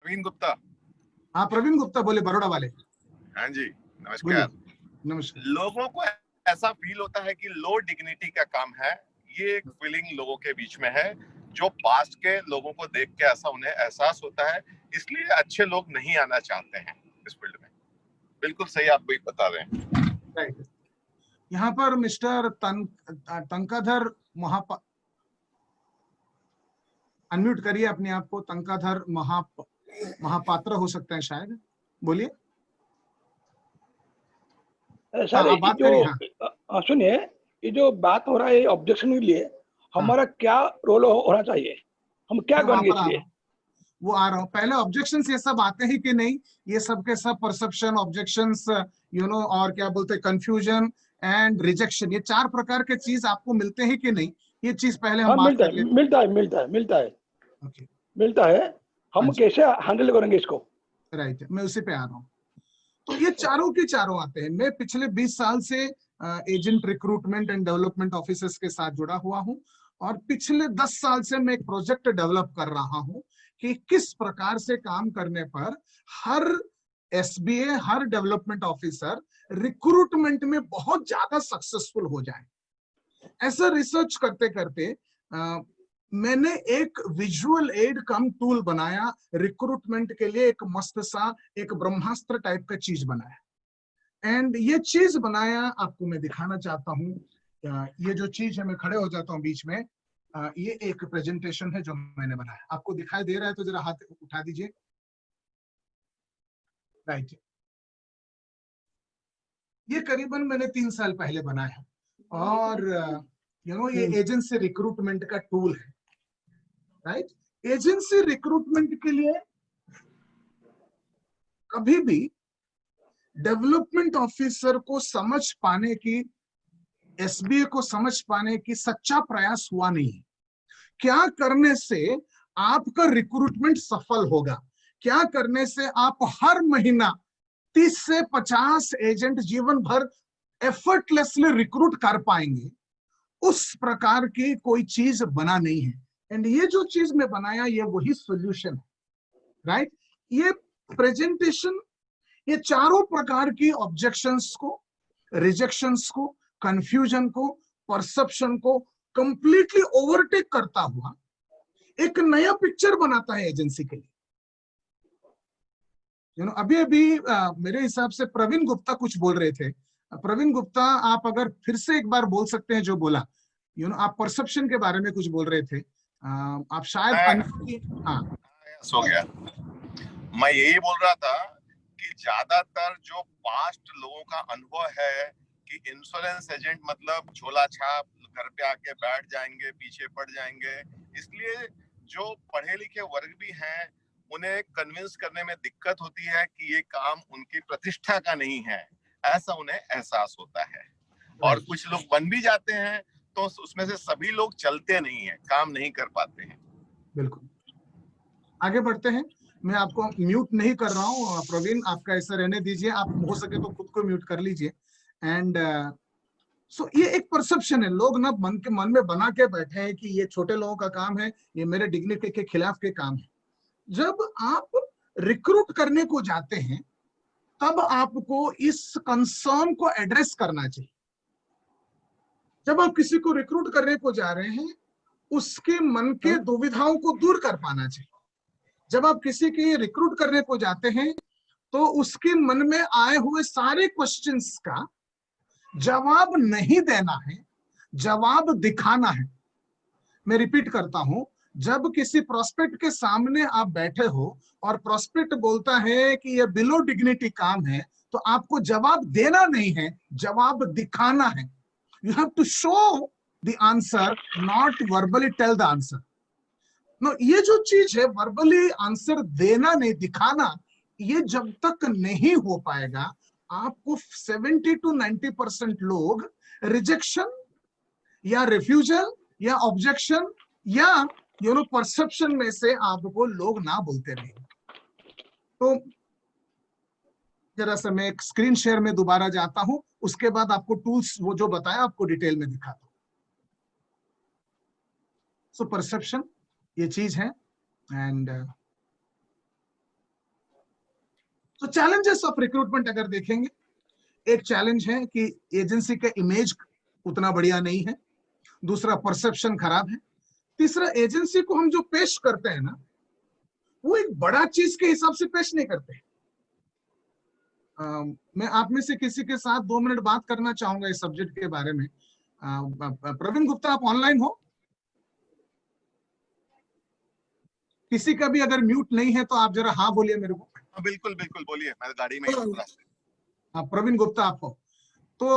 प्रवीण गुप्ता। हाँ प्रवीण गुप्ता बोले, बड़ौदा वाले। हाँ जी, नमस्कार। नमस्कार। लोगों को ऐसा फील होता है कि लो डिग्निटी का काम है, ये एक फीलिंग लोगों के बीच में है, जो पास्ट के लोगों को देख के ऐसा उन्हें एहसास होता है, इसलिए अच्छे लोग नहीं आना चाहते हैं इस फील्ड में। बिल्कुल सही आप भी बता रहे हैं। राइट। यहाँ पर मिस्टर तंकाधर अनम्यूट करिए अपने आप को। तंकाधर महापात्र हो सकते हैं शायद, बोलिए। सर आप बात करिए। हाँ सुनिए, ये जो बात हो रहा है ऑब्जेक्शन के लिए हमारा क्या रोल होना चाहिए, हम क्या करेंगे इसलिए? वो आ रहा हूँ। पहले ऑब्जेक्शंस ये सब आते हैं कि नहीं, ये सब के सब परसेप्शन ऑब्जेक्शंस और क्या बोलते हैं कंफ्यूजन एंड रिजेक्शन, ये 4 प्रकार के चीज आपको मिलते हैं कि नहीं, ये चीज पहले हम बात कर लेते हैं। मिलता है। हम कैसे हैंडल करेंगे इसको? राइट, मैं उसी पे आ रहा हूँ। तो ये चारों के चारों आते हैं। मैं पिछले 20 साल से agent recruitment and development officers के साथ जुड़ा हुआ हूँ, और पिछले 10 साल से मैं एक प्रोजेक्ट डेवलप कर रहा हूँ कि किस प्रकार से काम करने पर हर एसबीए, हर डेवलपमेंट ऑफिसर रिक्रूटमेंट में बहुत ज्यादा सक्सेसफुल हो जाए। ऐसा रिसर्च करते करते मैंने एक विजुअल एड कम टूल बनाया रिक्रूटमेंट के लिए, एक मस्त सा एक ब्रह्मास्त्र टाइप का चीज बनाया। एंड ये चीज बनाया आपको मैं दिखाना चाहता हूँ। ये जो चीज है, मैं खड़े हो जाता हूँ बीच में। ये एक प्रेजेंटेशन है जो मैंने बनाया, आपको दिखाई दे रहा है तो जरा हाथ उठा दीजिए। राइट, ये करीबन मैंने 3 साल पहले बनाया, और ये एजेंसी रिक्रूटमेंट का टूल है। राइट, एजेंसी रिक्रूटमेंट के लिए कभी भी डेवलपमेंट ऑफिसर को समझ पाने की, एसबीए को समझ पाने की सच्चा प्रयास हुआ नहीं है। क्या करने से आपका रिक्रूटमेंट सफल होगा, क्या करने से आप हर महीना 30 से 50 एजेंट जीवन भर एफर्टलेसली रिक्रूट कर पाएंगे, उस प्रकार की कोई चीज बना नहीं है। एंड ये जो चीज मैं बनाया, ये वही सॉल्यूशन है। राइट, ये प्रेजेंटेशन ये चारों प्रकार की ऑब्जेक्शंस को, रिजेक्शंस को, कंफ्यूजन को, परसेप्शन को कंप्लीटली ओवरटेक करता हुआ एक नया पिक्चर बनाता है एजेंसी के लिए। अभी अभी मेरे हिसाब से प्रवीण गुप्ता कुछ बोल रहे थे। प्रवीण गुप्ता, आप अगर फिर से एक बार बोल सकते हैं जो बोला, आप परसेप्शन के बारे में कुछ बोल रहे थे। आप शायद हाँ हो गया। मैं यही बोल रहा था कि ज्यादातर जो पास्ट लोगों का अनुभव है कि इंश्योरेंस एजेंट मतलब झोला छाप, घर पे आके बैठ जाएंगे, पीछे पड़ जाएंगे, इसलिए जो पढ़े लिखे वर्ग भी हैं उन्हें कन्विंस करने में दिक्कत होती है कि ये काम उनकी प्रतिष्ठा का नहीं है, ऐसा उन्हें एहसास होता है। और कुछ लोग बन भी जाते हैं तो उसमें से सभी लोग चलते नहीं हैं, काम नहीं कर पाते हैं। बिल्कुल, आगे बढ़ते हैं। मैं आपको म्यूट नहीं कर रहा हूँ प्रवीण, आपका ऐसा रहने दीजिए, आप हो सके तो खुद को म्यूट कर लीजिए। एंड सो ये एक परसेप्शन है, लोग ना मन में बना के बैठे हैं कि ये छोटे लोगों का काम है, ये मेरे डिग्निटी के खिलाफ के काम है। जब आप रिक्रूट करने को जाते हैं तब आपको इस कंसर्न को एड्रेस करना चाहिए। जब आप किसी को रिक्रूट करने को जा रहे हैं, उसके मन के दुविधाओं को दूर कर पाना चाहिए। जब आप किसी के रिक्रूट करने को जाते हैं तो उसके मन में आए हुए सारे क्वेश्चंस का जवाब नहीं देना है, जवाब दिखाना है। मैं रिपीट करता हूं, जब किसी प्रोस्पेक्ट के सामने आप बैठे हो और प्रोस्पेक्ट बोलता है कि यह बिलो डिग्निटी काम है, तो आपको जवाब देना नहीं है, जवाब दिखाना है। You have to show the answer, not verbally tell the answer. No, ये जो चीज है वर्बली आंसर देना नहीं, दिखाना, ये जब तक नहीं हो पाएगा, आपको 70 to 90% लोग रिजेक्शन या रिफ्यूजल या ऑब्जेक्शन या परसेप्शन में से आपको लोग ना बोलते रहेंगे। तो जरा सा मैं एक स्क्रीन शेयर में दोबारा जाता हूं, उसके बाद आपको टूल्स वो जो बताया आपको डिटेल में दिखाता हूं। सो परसेप्शन ये चीज है। एंड तो चैलेंजेस ऑफ रिक्रूटमेंट अगर देखेंगे, एक चैलेंज है कि एजेंसी का इमेज उतना बढ़िया नहीं है, दूसरा परसेप्शन खराब है, तीसरा एजेंसी को हम जो पेश करते हैं ना, वो एक बड़ा चीज के हिसाब से पेश नहीं करते। मैं आप में से किसी के साथ 2 मिनट बात करना चाहूंगा इस सब्जेक्ट के बारे में। प्रवीण गुप्ता, आप ऑनलाइन हो? किसी का भी अगर म्यूट नहीं है तो आप जरा हाँ बोलिए मेरे को। बिल्कुल बिल्कुल बोलिए, मैं गाड़ी में ही हूं रास्ते। प्रवीण गुप्ता आप हो तो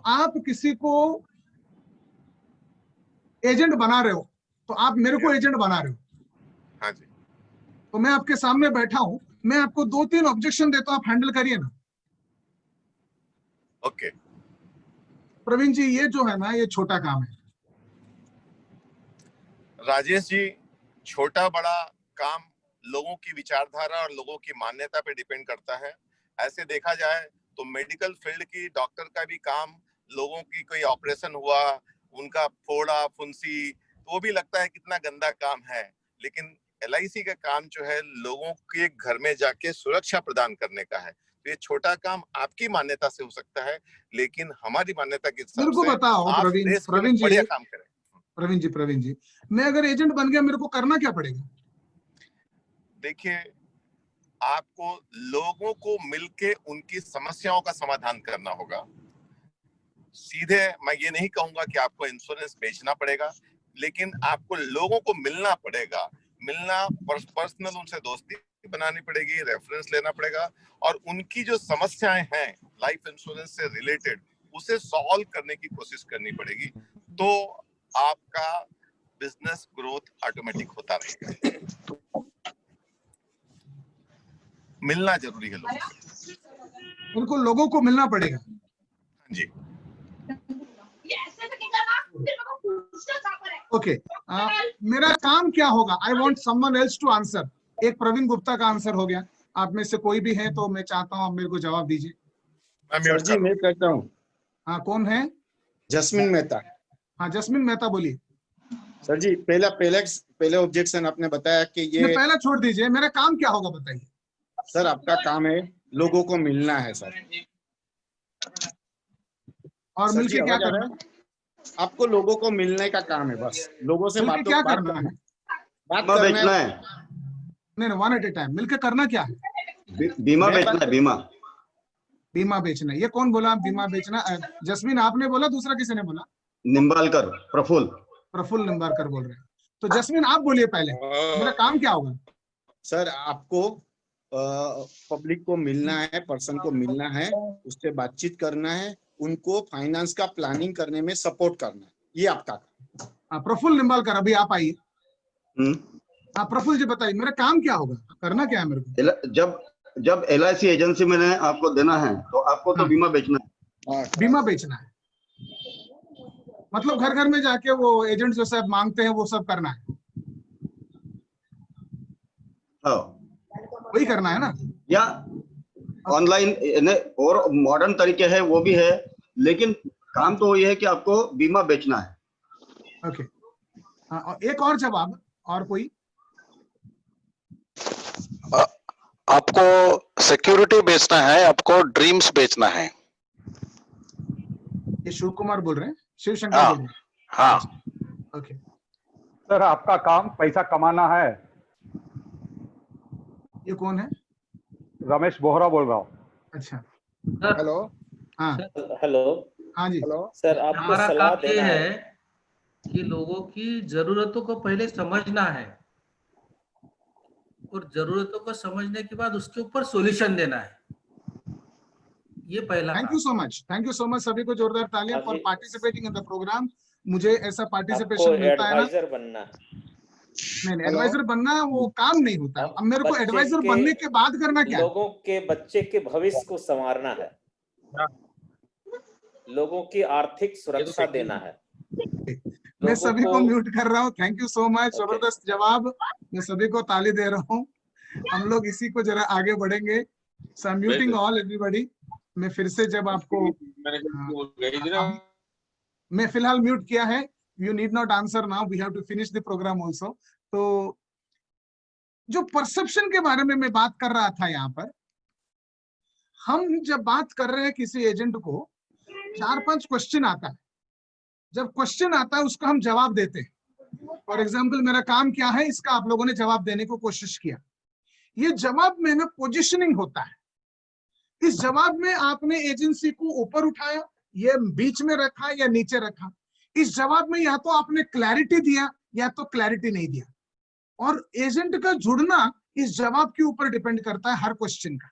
आप किसी को एजेंट बना रहे हो, तो आप मेरे को एजेंट बना रहे हो। हाँ जी। तो मैं आपके सामने बैठा हूं, मैं आपको 2-3 ऑब्जेक्शन देता हूं, आप हैंडल करिए ना। ओके प्रवीण जी, ये जो है ना, ये छोटा काम है। राजेश जी, छोटा बड़ा काम लोगों की विचारधारा और लोगों की मान्यता पे डिपेंड करता है। ऐसे देखा जाए तो मेडिकल फील्ड की डॉक्टर का भी काम, लोगों की कोई ऑपरेशन हुआ, उनका फोड़ा फुंसी, तो वो भी लगता है कितना गंदा काम है। लेकिन LIC का काम जो है लोगों के घर में जाके सुरक्षा प्रदान करने का है। तो ये छोटा काम आपकी मान्यता से हो सकता है, लेकिन हमारी मान्यता के हिसाब मेरे को से बताओ आप प्रवीण, देश के लिए प्रवीण जी, बढ़िया काम करें। प्रवीण जी, मैं अगर एजेंट बन गया, मेरे को करना क्या पड़ेगा? देखिए, आपको लोगों को मिलके उनकी समस्याओं का समाधान करना होगा। सीधे मैं ये नहीं कहूंगा कि आपको इंश्योरेंस बेचना पड़ेगा, लेकिन आपको लोगों को मिलना पड़ेगा। मिलना, पर्सनल उनसे दोस्ती बनानी पड़ेगी, रेफरेंस लेना पड़ेगा, और उनकी जो समस्याएं हैं लाइफ इंश्योरेंस से रिलेटेड, उसे सॉल्व करने की कोशिश करनी पड़ेगी। तो आपका बिजनेस ग्रोथ ऑटोमेटिक होता रहेगा। मिलना जरूरी है लोगों से। उनको लोगों को मिलना पड़ेगा। जी। ओके, मेरा काम क्या होगा? I want someone else to answer. एक प्रवीण गुप्ता का आंसर हो गया, आप में से कोई भी है तो मैं चाहता हूं आप मेरे को जवाब दीजिए। सर जी, मैं कहता हूँ। हाँ, कौन है? जस्मिन मेहता। हाँ, जस्मिन मेहता बोलिए। सर जी, पहले ऑब्जेक्शन आपने बताया कि ये पहला छोड़ दीजिए, मेरा काम क्या होगा बताइए। सर, आपका काम है लोगों को मिलना है सर। और सर मिलके जी, क्या आवाज आ करना रहा है? है? आपको लोगों को मिलने का काम है, बस लोगों से मिलके क्या करना है? बात करना है। नहीं, 1 at a time। मिलके करना क्या है? बीमा बेचना है, बीमा। बीमा बेचना है। ये कौन बोला बीमा बेचना? जस्मिन आपने बोला, दूसरा किसी ने बोला? निम्बालकर, प्रफुल्ल निम्बालकर बोल रहे हैं। तो जस्मिन आप बोलिए पहले, मेरा काम क्या होगा? सर, आपको पब्लिक को मिलना है, पर्सन को मिलना है, उससे बातचीत करना है, उनको फाइनेंस का प्लानिंग करने में सपोर्ट करना है, ये आपका काम। प्रफुल्ल निम्बालकर, अभी आप आइए। प्रफुल्ल जी बताइए, मेरा काम क्या होगा, करना क्या है मेरे को? जब LIC एजेंसी में आपको देना है तो आपको तो बीमा बेचना है। बीमा बेचना है मतलब घर घर में जाके वो एजेंट जो सब मांगते हैं वो सब करना है। हाँ, वही करना है ना? या ऑनलाइन और मॉडर्न तरीके है वो भी है, लेकिन काम तो ये है कि आपको बीमा बेचना है। ओके, एक और जवाब, और कोई? आपको सिक्योरिटी बेचना है, आपको ड्रीम्स बेचना है। ये शिव कुमार बोल रहे हैं, शिव शंकर बोल रहे हैं? हाँ। ओके सर, आपका काम पैसा कमाना है। ये कौन है? रमेश बोहरा बोल रहा हूँ। अच्छा, हेलो। हाँ हेलो। हाँ जी। हेलो सर, आपको हमारा सलाह काम ये देना है कि लोगों की जरूरतों को पहले समझना है, और जरूरतों को समझने के बाद उसके ऊपर सॉल्यूशन देना है। ये पहला थैंक काम। You so much, thank you so much. सभी को जोरदार तालियां फॉर अभी पार्टिसिपेटिंग इन द प्रोग्राम। मुझे ऐसा आपको पार्टिसिपेशन मिलता है ना। एडवाइजर बनना है। नहीं, एडवाइजर बनना वो काम नहीं होता है। अब मेरे को बच्चे एडवाइजर के- बनने के बाद करना क्या है? लोगों के बच्चे के भविष्य को संवारना है, लोगों की आर्थिक सुरक्षा देना है। मैं लोगों सभी को को म्यूट कर रहा हूँ। थैंक यू सो मच, जबरदस्त जवाब। मैं सभी को ताली दे रहा हूँ। हम लोग इसी को जरा आगे बढ़ेंगे। So I am muting all everybody. मैं फिर से जब आपको मैं फिलहाल म्यूट किया है। You need not answer now, we have to finish the programme also. तो जो परसेप्शन के बारे में मैं बात कर रहा था यहाँ पर, हम जब बात कर रहे हैं किसी एजेंट को 4-5 क्वेश्चन आता है, जब क्वेश्चन आता है उसका हम जवाब देते हैं। फॉर एग्जाम्पल मेरा काम क्या है, इसका आप लोगों ने जवाब देने को कोशिश किया। ये जवाब में ना पोजिशनिंग होता है। इस जवाब में आपने एजेंसी को ऊपर उठाया, ये बीच में रखा या नीचे रखा। इस जवाब में या तो आपने क्लैरिटी दिया या तो क्लैरिटी नहीं दिया। और एजेंट का जुड़ना इस जवाब के ऊपर डिपेंड करता है हर क्वेश्चन का।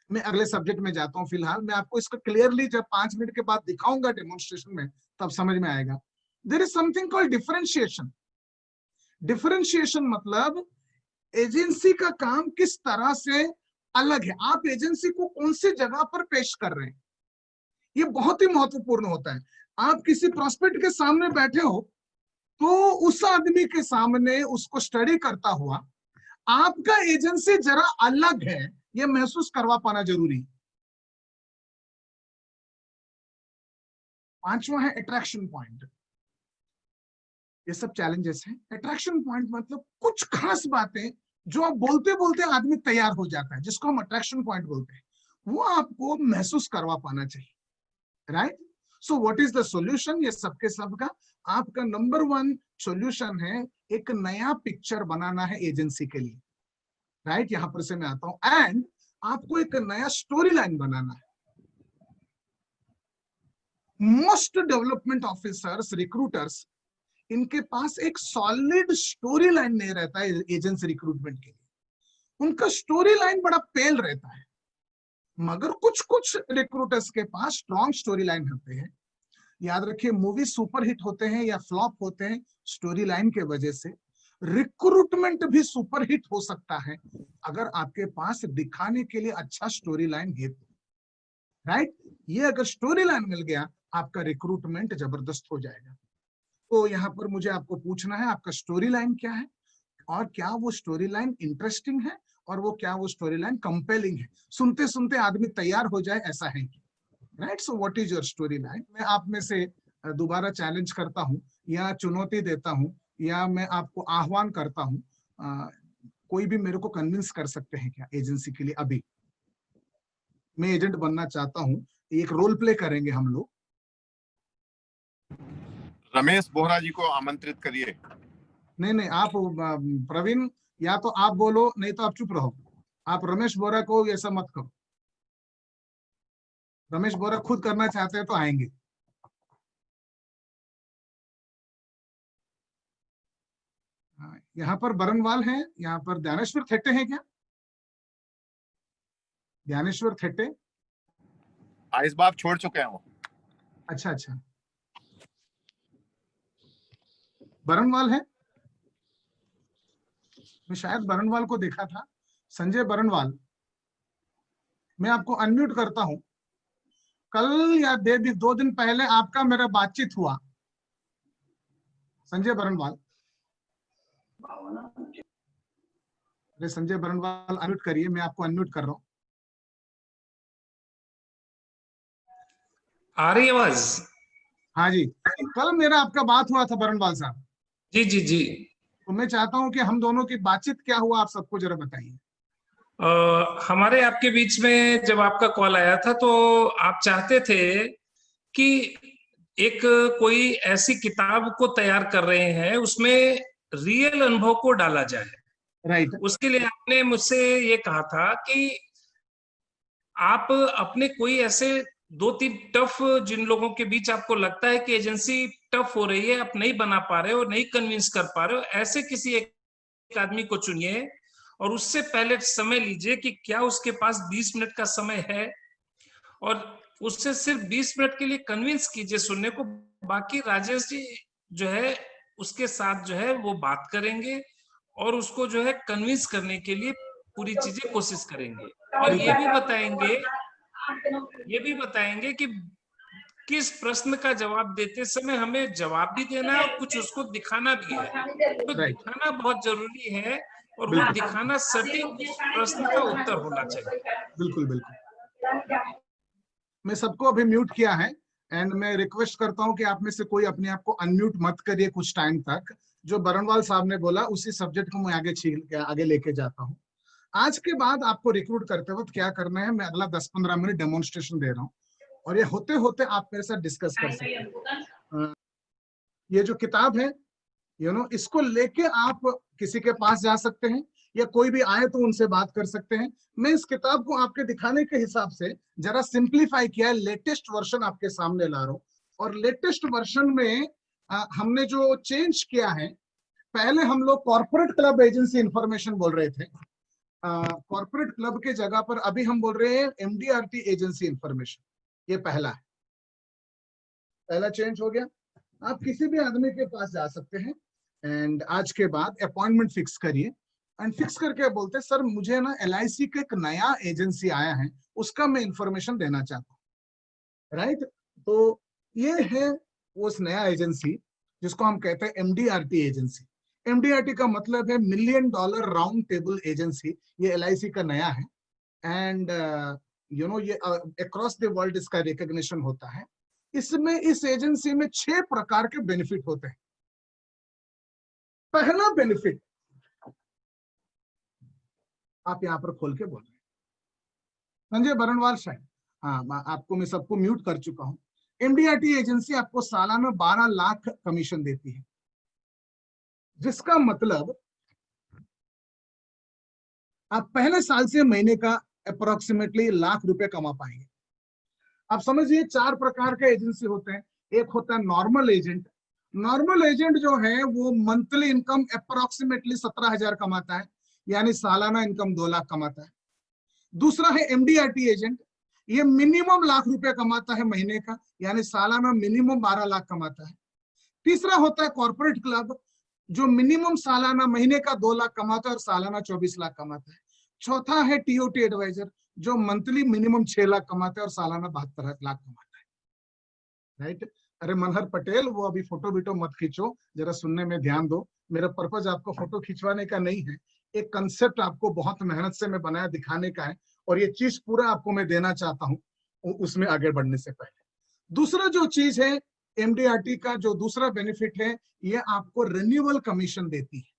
मैं अगले सब्जेक्ट में जाता हूं, फिलहाल मैं आपको इसका क्लियरली जब 5 मिनट के बाद दिखाऊंगा डेमोन्स्ट्रेशन में, तब समझ में आएगा। There is something called differentiation. Differentiation मतलब एजेंसी का काम किस तरह से अलग है, आप एजेंसी को कौन सी जगह पर पेश कर रहे हैं, ये बहुत ही महत्वपूर्ण होता है। आप किसी प्रोस्पेक्ट के सामने बैठे हो तो उस आदमी के सामने उसको स्टडी करता हुआ आपका एजेंसी जरा अलग है, ये महसूस करवा पाना जरूरी है। 5वां है अट्रैक्शन पॉइंट। ये सब चैलेंजेस हैं। अट्रैक्शन पॉइंट मतलब कुछ खास बातें जो आप बोलते बोलते आदमी तैयार हो जाता है, जिसको हम अट्रैक्शन पॉइंट बोलते हैं, वो आपको महसूस करवा पाना चाहिए, right. So what is the solution, ये सबके सबका आपका नंबर 1 सॉल्यूशन है, एक नया पिक्चर बनाना है एजेंसी के लिए, राइट। यहां पर से मैं आता हूं, एंड आपको एक नया स्टोरी लाइन बनाना है। मोस्ट डेवलपमेंट ऑफिसर्स, रिक्रूटर्स, इनके पास एक सॉलिड स्टोरी लाइन नहीं रहता है एजेंसी रिक्रूटमेंट के लिए। उनका स्टोरी लाइन बड़ा पेल रहता है, मगर कुछ कुछ रिक्रूटर्स के पास स्ट्रॉन्ग स्टोरी लाइन होते हैं। याद रखिए, मूवी सुपर हिट होते हैं या फ्लॉप होते हैं स्टोरी लाइन के वजह से। रिक्रूटमेंट भी सुपर हिट हो सकता है अगर आपके पास दिखाने के लिए अच्छा स्टोरी लाइन है, राइट। ये अगर स्टोरी लाइन मिल गया, आपका रिक्रूटमेंट जबरदस्त हो जाएगा। तो यहाँ पर मुझे आपको पूछना है, आपका स्टोरी लाइन क्या है, और क्या वो स्टोरी लाइन इंटरेस्टिंग है, और वो क्या वो स्टोरी लाइन कंपेलिंग है, सुनते सुनते आदमी तैयार हो जाए, ऐसा है कि, right. So what is your story line. मैं आप में से दोबारा चैलेंज करता हूं या चुनौती देता हूं या मैं आपको आह्वान करता हूं, कोई भी मेरे को कन्विंस कर सकते हैं क्या एजेंसी के लिए? अभी मैं एजेंट बनना चाहता हूं, एक रोल प्ले करेंगे हम लोग। रमेश बोहरा जी को आमंत्रित करिए। नहीं, आप प्रवीण, या तो आप बोलो, नहीं तो आप चुप रहो। आप रमेश बोहरा को ऐसा मत करो। रमेश बोहरा खुद करना चाहते हैं तो आएंगे। यहाँ पर बरनवाल हैं, यहाँ पर ज्ञानेश्वर थेटे हैं क्या? ज्ञानेश्वर थेटे इस बार छोड़ चुके हैं वो। अच्छा, बरनवाल है, मैं शायद बरनवाल को देखा था। संजय बरनवाल, मैं आपको अनम्यूट करता हूं। कल या 2 दिन पहले आपका मेरा बातचीत हुआ। संजय बरनवाल, अरे संजय बरनवाल अनम्यूट करिए, मैं आपको अनम्यूट कर रहा हूं। आ रही आवाज? हाँ जी, कल मेरा आपका बात हुआ था बरनवाल साहब। जी जी जी। तो मैं चाहता हूं कि हम दोनों की बातचीत क्या हुआ, आप सबको जरा बताइए। हमारे आपके बीच में जब आपका कॉल आया था तो आप चाहते थे कि एक कोई ऐसी किताब को तैयार कर रहे हैं, उसमें रियल अनुभव को डाला जाए, राइट। उसके लिए आपने मुझसे ये कहा था कि आप अपने कोई ऐसे 2-3 टफ, जिन लोगों के बीच आपको लगता है कि एजेंसी टफ हो रही है, आप नहीं बना पा रहे हो, नहीं कन्विंस कर पा रहे हो, ऐसे किसी एक आदमी को चुनिए और उससे पहले समय लीजिए कि क्या उसके पास 20 मिनट का समय है, और उससे सिर्फ 20 मिनट के लिए कन्विंस कीजिए सुनने को। बाकी राजेश जी जो है उसके साथ जो है वो बात करेंगे और उसको जो है कन्विंस करने के लिए पूरी चीजें कोशिश करेंगे, और ये भी बताएंगे कि किस प्रश्न का जवाब देते समय हमें जवाब भी देना है और कुछ उसको दिखाना भी है। तो दिखाना बहुत जरूरी है, और वो दिखाना सटीक प्रश्न का उत्तर होना चाहिए। बिल्कुल। मैं सबको अभी म्यूट किया है, एंड मैं रिक्वेस्ट करता हूं कि आप में से कोई अपने आप को अनम्यूट मत करिए कुछ टाइम तक, जो बरनवाल साहब ने बोला उसी सब्जेक्ट को मैं आगे लेके जाता हूँ। आज के बाद आपको रिक्रूट करते वक्त क्या करना है, मैं अगला 10-15 मिनट डेमोन्स्ट्रेशन दे रहा हूँ और ये होते होते आप मेरे साथ डिस्कस कर सकते हैं। ये जो किताब है इसको लेके आप किसी के पास जा सकते हैं या कोई भी आए तो उनसे बात कर सकते हैं। मैं इस किताब को आपके दिखाने के हिसाब से जरा सिंप्लीफाई किया है, लेटेस्ट वर्जन आपके सामने ला रहा हूं। और लेटेस्ट वर्जन में हमने जो चेंज किया है, पहले हम लोग कॉर्पोरेट क्लब एजेंसी इंफॉर्मेशन बोल रहे थे, कॉर्पोरेट क्लब के जगह पर अभी हम बोल रहे हैं एमडीआरटी एजेंसी इंफॉर्मेशन। ये पहला चेंज हो गया। आप किसी भी आदमी के पास जा सकते हैं एंड आज के बाद अपॉइंटमेंट फिक्स करिए एंड फिक्स करके बोलते सर मुझे ना LIC का एक नया एजेंसी आया है, उसका मैं इंफॉर्मेशन देना चाहता हूँ, राइट। तो ये है उस नया एजेंसी जिसको हम कहते हैं MDRT एजेंसी। MDRT का मतलब है $1 मिलियन राउंड टेबल एजेंसी। ये LIC का नया है एंड ये अक्रॉस द वर्ल्ड इसका रिकॉग्निशन होता है। इसमें इस एजेंसी में 6 प्रकार के बेनिफिट होते हैं। पहला बेनिफिट आप यहां पर खोल के बोल रहे हैं, संजय बरनवाल शायद, हाँ आपको मैं सबको म्यूट कर चुका हूं। MDRT एजेंसी आपको सालाना 12 लाख कमीशन देती है, जिसका मतलब आप पहले साल से महीने का अप्रोक्सीमेटली ₹1,00,000 कमा पाएंगे। आप समझिए 4 प्रकार के एजेंसी होते हैं। एक होता है नॉर्मल एजेंट। नॉर्मल एजेंट जो है वो मंथली इनकम अप्रोक्सीमेटली 17,000 कमाता है, यानी सालाना इनकम 2 लाख कमाता है। दूसरा है MDRT एजेंट, ये मिनिमम ₹1,00,000 कमाता है महीने का, यानी सालाना मिनिमम 12 लाख कमाता है। तीसरा होता है कॉर्पोरेट क्लब, जो मिनिमम सालाना महीने का 2 लाख कमाता है और सालाना 24 लाख कमाता है। चौथा है TOT एडवाइजर, जो मंथली मिनिमम 6 लाख कमाता है और सालाना 72 लाख कमाता है, राइट। अरे मनहर पटेल, वो अभी फोटो बीटो मत खींचो, जरा सुनने में ध्यान दो। मेरा पर्पज आपको फोटो खिंचवाने का नहीं है, एक कंसेप्ट आपको बहुत मेहनत से मैं बनाया दिखाने का है और ये चीज पूरा आपको मैं देना चाहता हूं उसमें आगे बढ़ने से पहले। दूसरा जो चीज है MDRT का, जो दूसरा बेनिफिट है, ये आपको रिन्यूअल कमीशन देती है।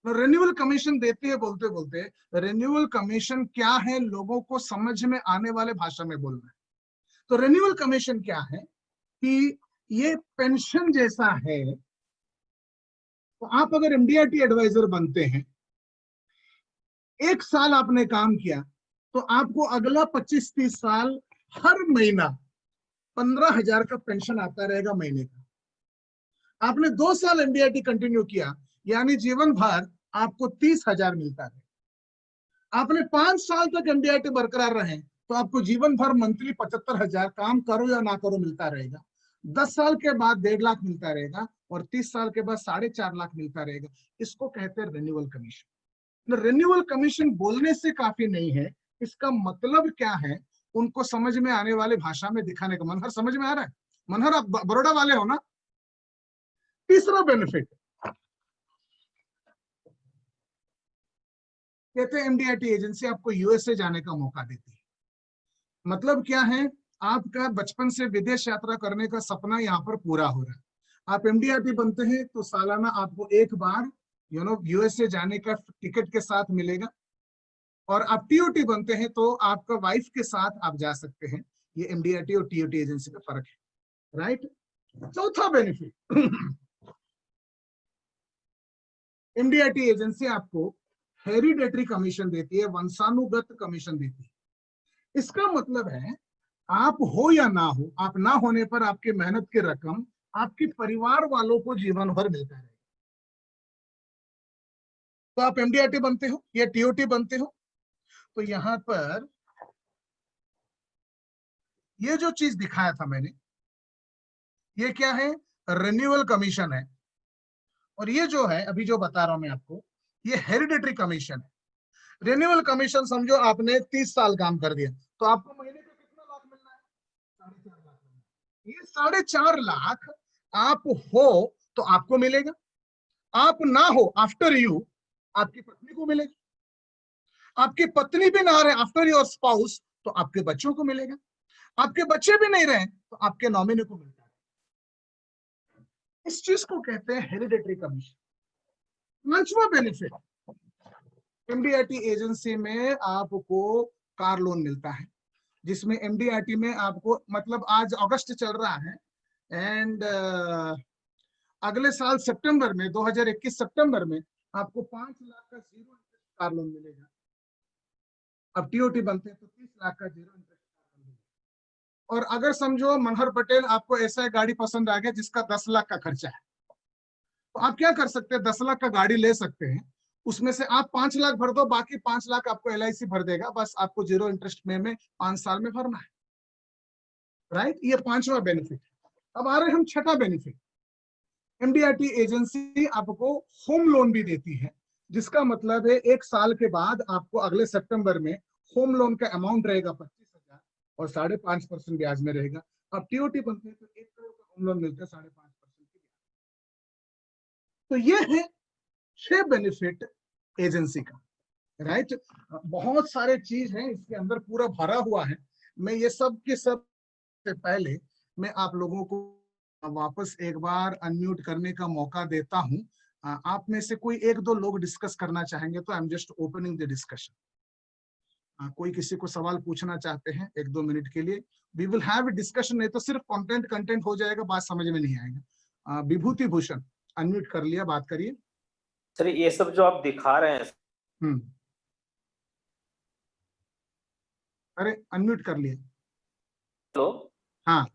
रिन्यूअल कमीशन देती है बोलते बोलते रिन्यूअल कमीशन क्या है लोगों को समझ में आने वाले भाषा में बोलना है। तो रिन्यूअल कमीशन क्या है कि ये पेंशन जैसा है। तो आप अगर MDRT एडवाइजर बनते हैं, 1 साल आपने काम किया तो आपको अगला 25-30 साल हर महीना 15,000 का पेंशन आता रहेगा महीने का। आपने 2 साल MDRT कंटिन्यू किया, यानी जीवन भर आपको 30,000 मिलता है। आपने 5 साल तक MDRT बरकरार रहे तो आपको जीवन भर मंथली 75,000 काम करो या ना करो मिलता रहेगा। 10 साल के बाद 1.5 लाख मिलता रहेगा और 30 साल के बाद 4.5 लाख मिलता रहेगा। इसको कहते हैं रिन्यूअल कमीशन। रिन्यूअल कमीशन बोलने से काफी नहीं है, इसका मतलब क्या है उनको समझ में आने वाले भाषा में दिखाने का। मनहर समझ में आ रहा है? मनहर आप बड़ौदा वाले हो ना? तीसरा बेनिफिट कहते हैं MDRT एजेंसी आपको USA जाने का मौका देती है। मतलब क्या है, आपका बचपन से विदेश यात्रा करने का सपना यहाँ पर पूरा हो रहा है। आप MDRT बनते हैं तो सालाना आपको एक बार USA जाने का टिकट के साथ मिलेगा, और आप TOT बनते हैं तो आपका वाइफ के साथ आप जा सकते हैं। ये MDRT और TOT एजेंसी का फर्क है, राइट। चौथा बेनिफिट, MDRT एजेंसी आपको हेरिडेटरी कमीशन देती है, वंशानुगत कमीशन देती है। इसका मतलब है आप हो या ना हो, आप ना होने पर आपकी मेहनत की रकम आपके परिवार वालों को जीवन भर मिलता रहेगा। तो आप MDRT बनते हो या TOT बनते हो तो यहां पर ये जो चीज दिखाया था मैंने, ये क्या है, रिन्यूअल कमीशन है। और ये जो है अभी जो बता रहा हूं मैं आपको, ये हेरिडेटरी कमीशन है। रिन्यूअल कमीशन समझो आपने 30 साल काम कर दिया तो आपको महीने का कितना लाख मिलना है, 4.5 लाख। ये 4.5 लाख आप हो तो आपको मिलेगा, आप ना हो आफ्टर यू आपकी पत्नी को मिलेगा, आपकी पत्नी भी ना रहे आफ्टर योर स्पाउस तो आपके बच्चों को मिलेगा, आपके बच्चे भी नहीं रहे तो आपके नॉमिनी को मिलता है। इस चीज को कहते हैं हेरिडेटरी कमीशन। 5वां बेनिफिट, एमडीआरटी एजेंसी में आपको कार लोन मिलता है, जिसमें एमडीआरटी में आपको मतलब आज अगस्त चल रहा है एंड अगले साल सितंबर में 2021 सितंबर में आपको 5 लाख का 0 इंटरेस्ट कार लोन मिलेगा। अब टीओटी बनते हैं तो 30 लाख का 0 इंटरेस्ट कार लोन मिलेगा। और अगर समझो मनोहर पटेल आपको ऐसा गाड़ी पसंद आ गया जिसका 10 लाख का खर्चा है, तो आप क्या कर सकते हैं, 10 लाख का गाड़ी ले सकते हैं, उसमें से आप 5 लाख भर दो, बाकी 5 लाख आपको एलआईसी भर देगा, बस आपको 0 इंटरेस्ट में 5 साल में भरना है, राइट। ये 5वां बेनिफिट। अब आ रहे हम 6ठा बेनिफिट, एमडीआरटी एजेंसी आपको होम लोन भी देती है, जिसका मतलब है 1 साल के बाद आपको अगले सितंबर में होम लोन का अमाउंट रहेगा 25,000 और 5.5% ब्याज में रहेगा। अब टीओटी बनते हैं तो 1 करोड़ का होम लोन मिलता है 5.5% की। तो ये है 6 बेनिफिट एजेंसी का, राइट। बहुत सारे चीज हैं इसके अंदर, पूरा भरा हुआ है। मैं ये सब के सब से पहले मैं आप लोगों को वापस एक बार अनम्यूट करने का मौका देता हूं। आप में से कोई 1-2 लोग डिस्कस करना चाहेंगे तो I am just opening the discussion. कोई किसी को सवाल पूछना चाहते हैं 1-2 मिनट के लिए, we will have a discussion. नहीं तो सिर्फ कंटेंट हो जाएगा, बात समझ में नहीं आएगा। विभूति भूषण अनम्यूट कर लिया, बात करिए। सर ये सब जो आप दिखा रहे हैं, अरे अनम्यूट कर लिया। हेलो, हाँ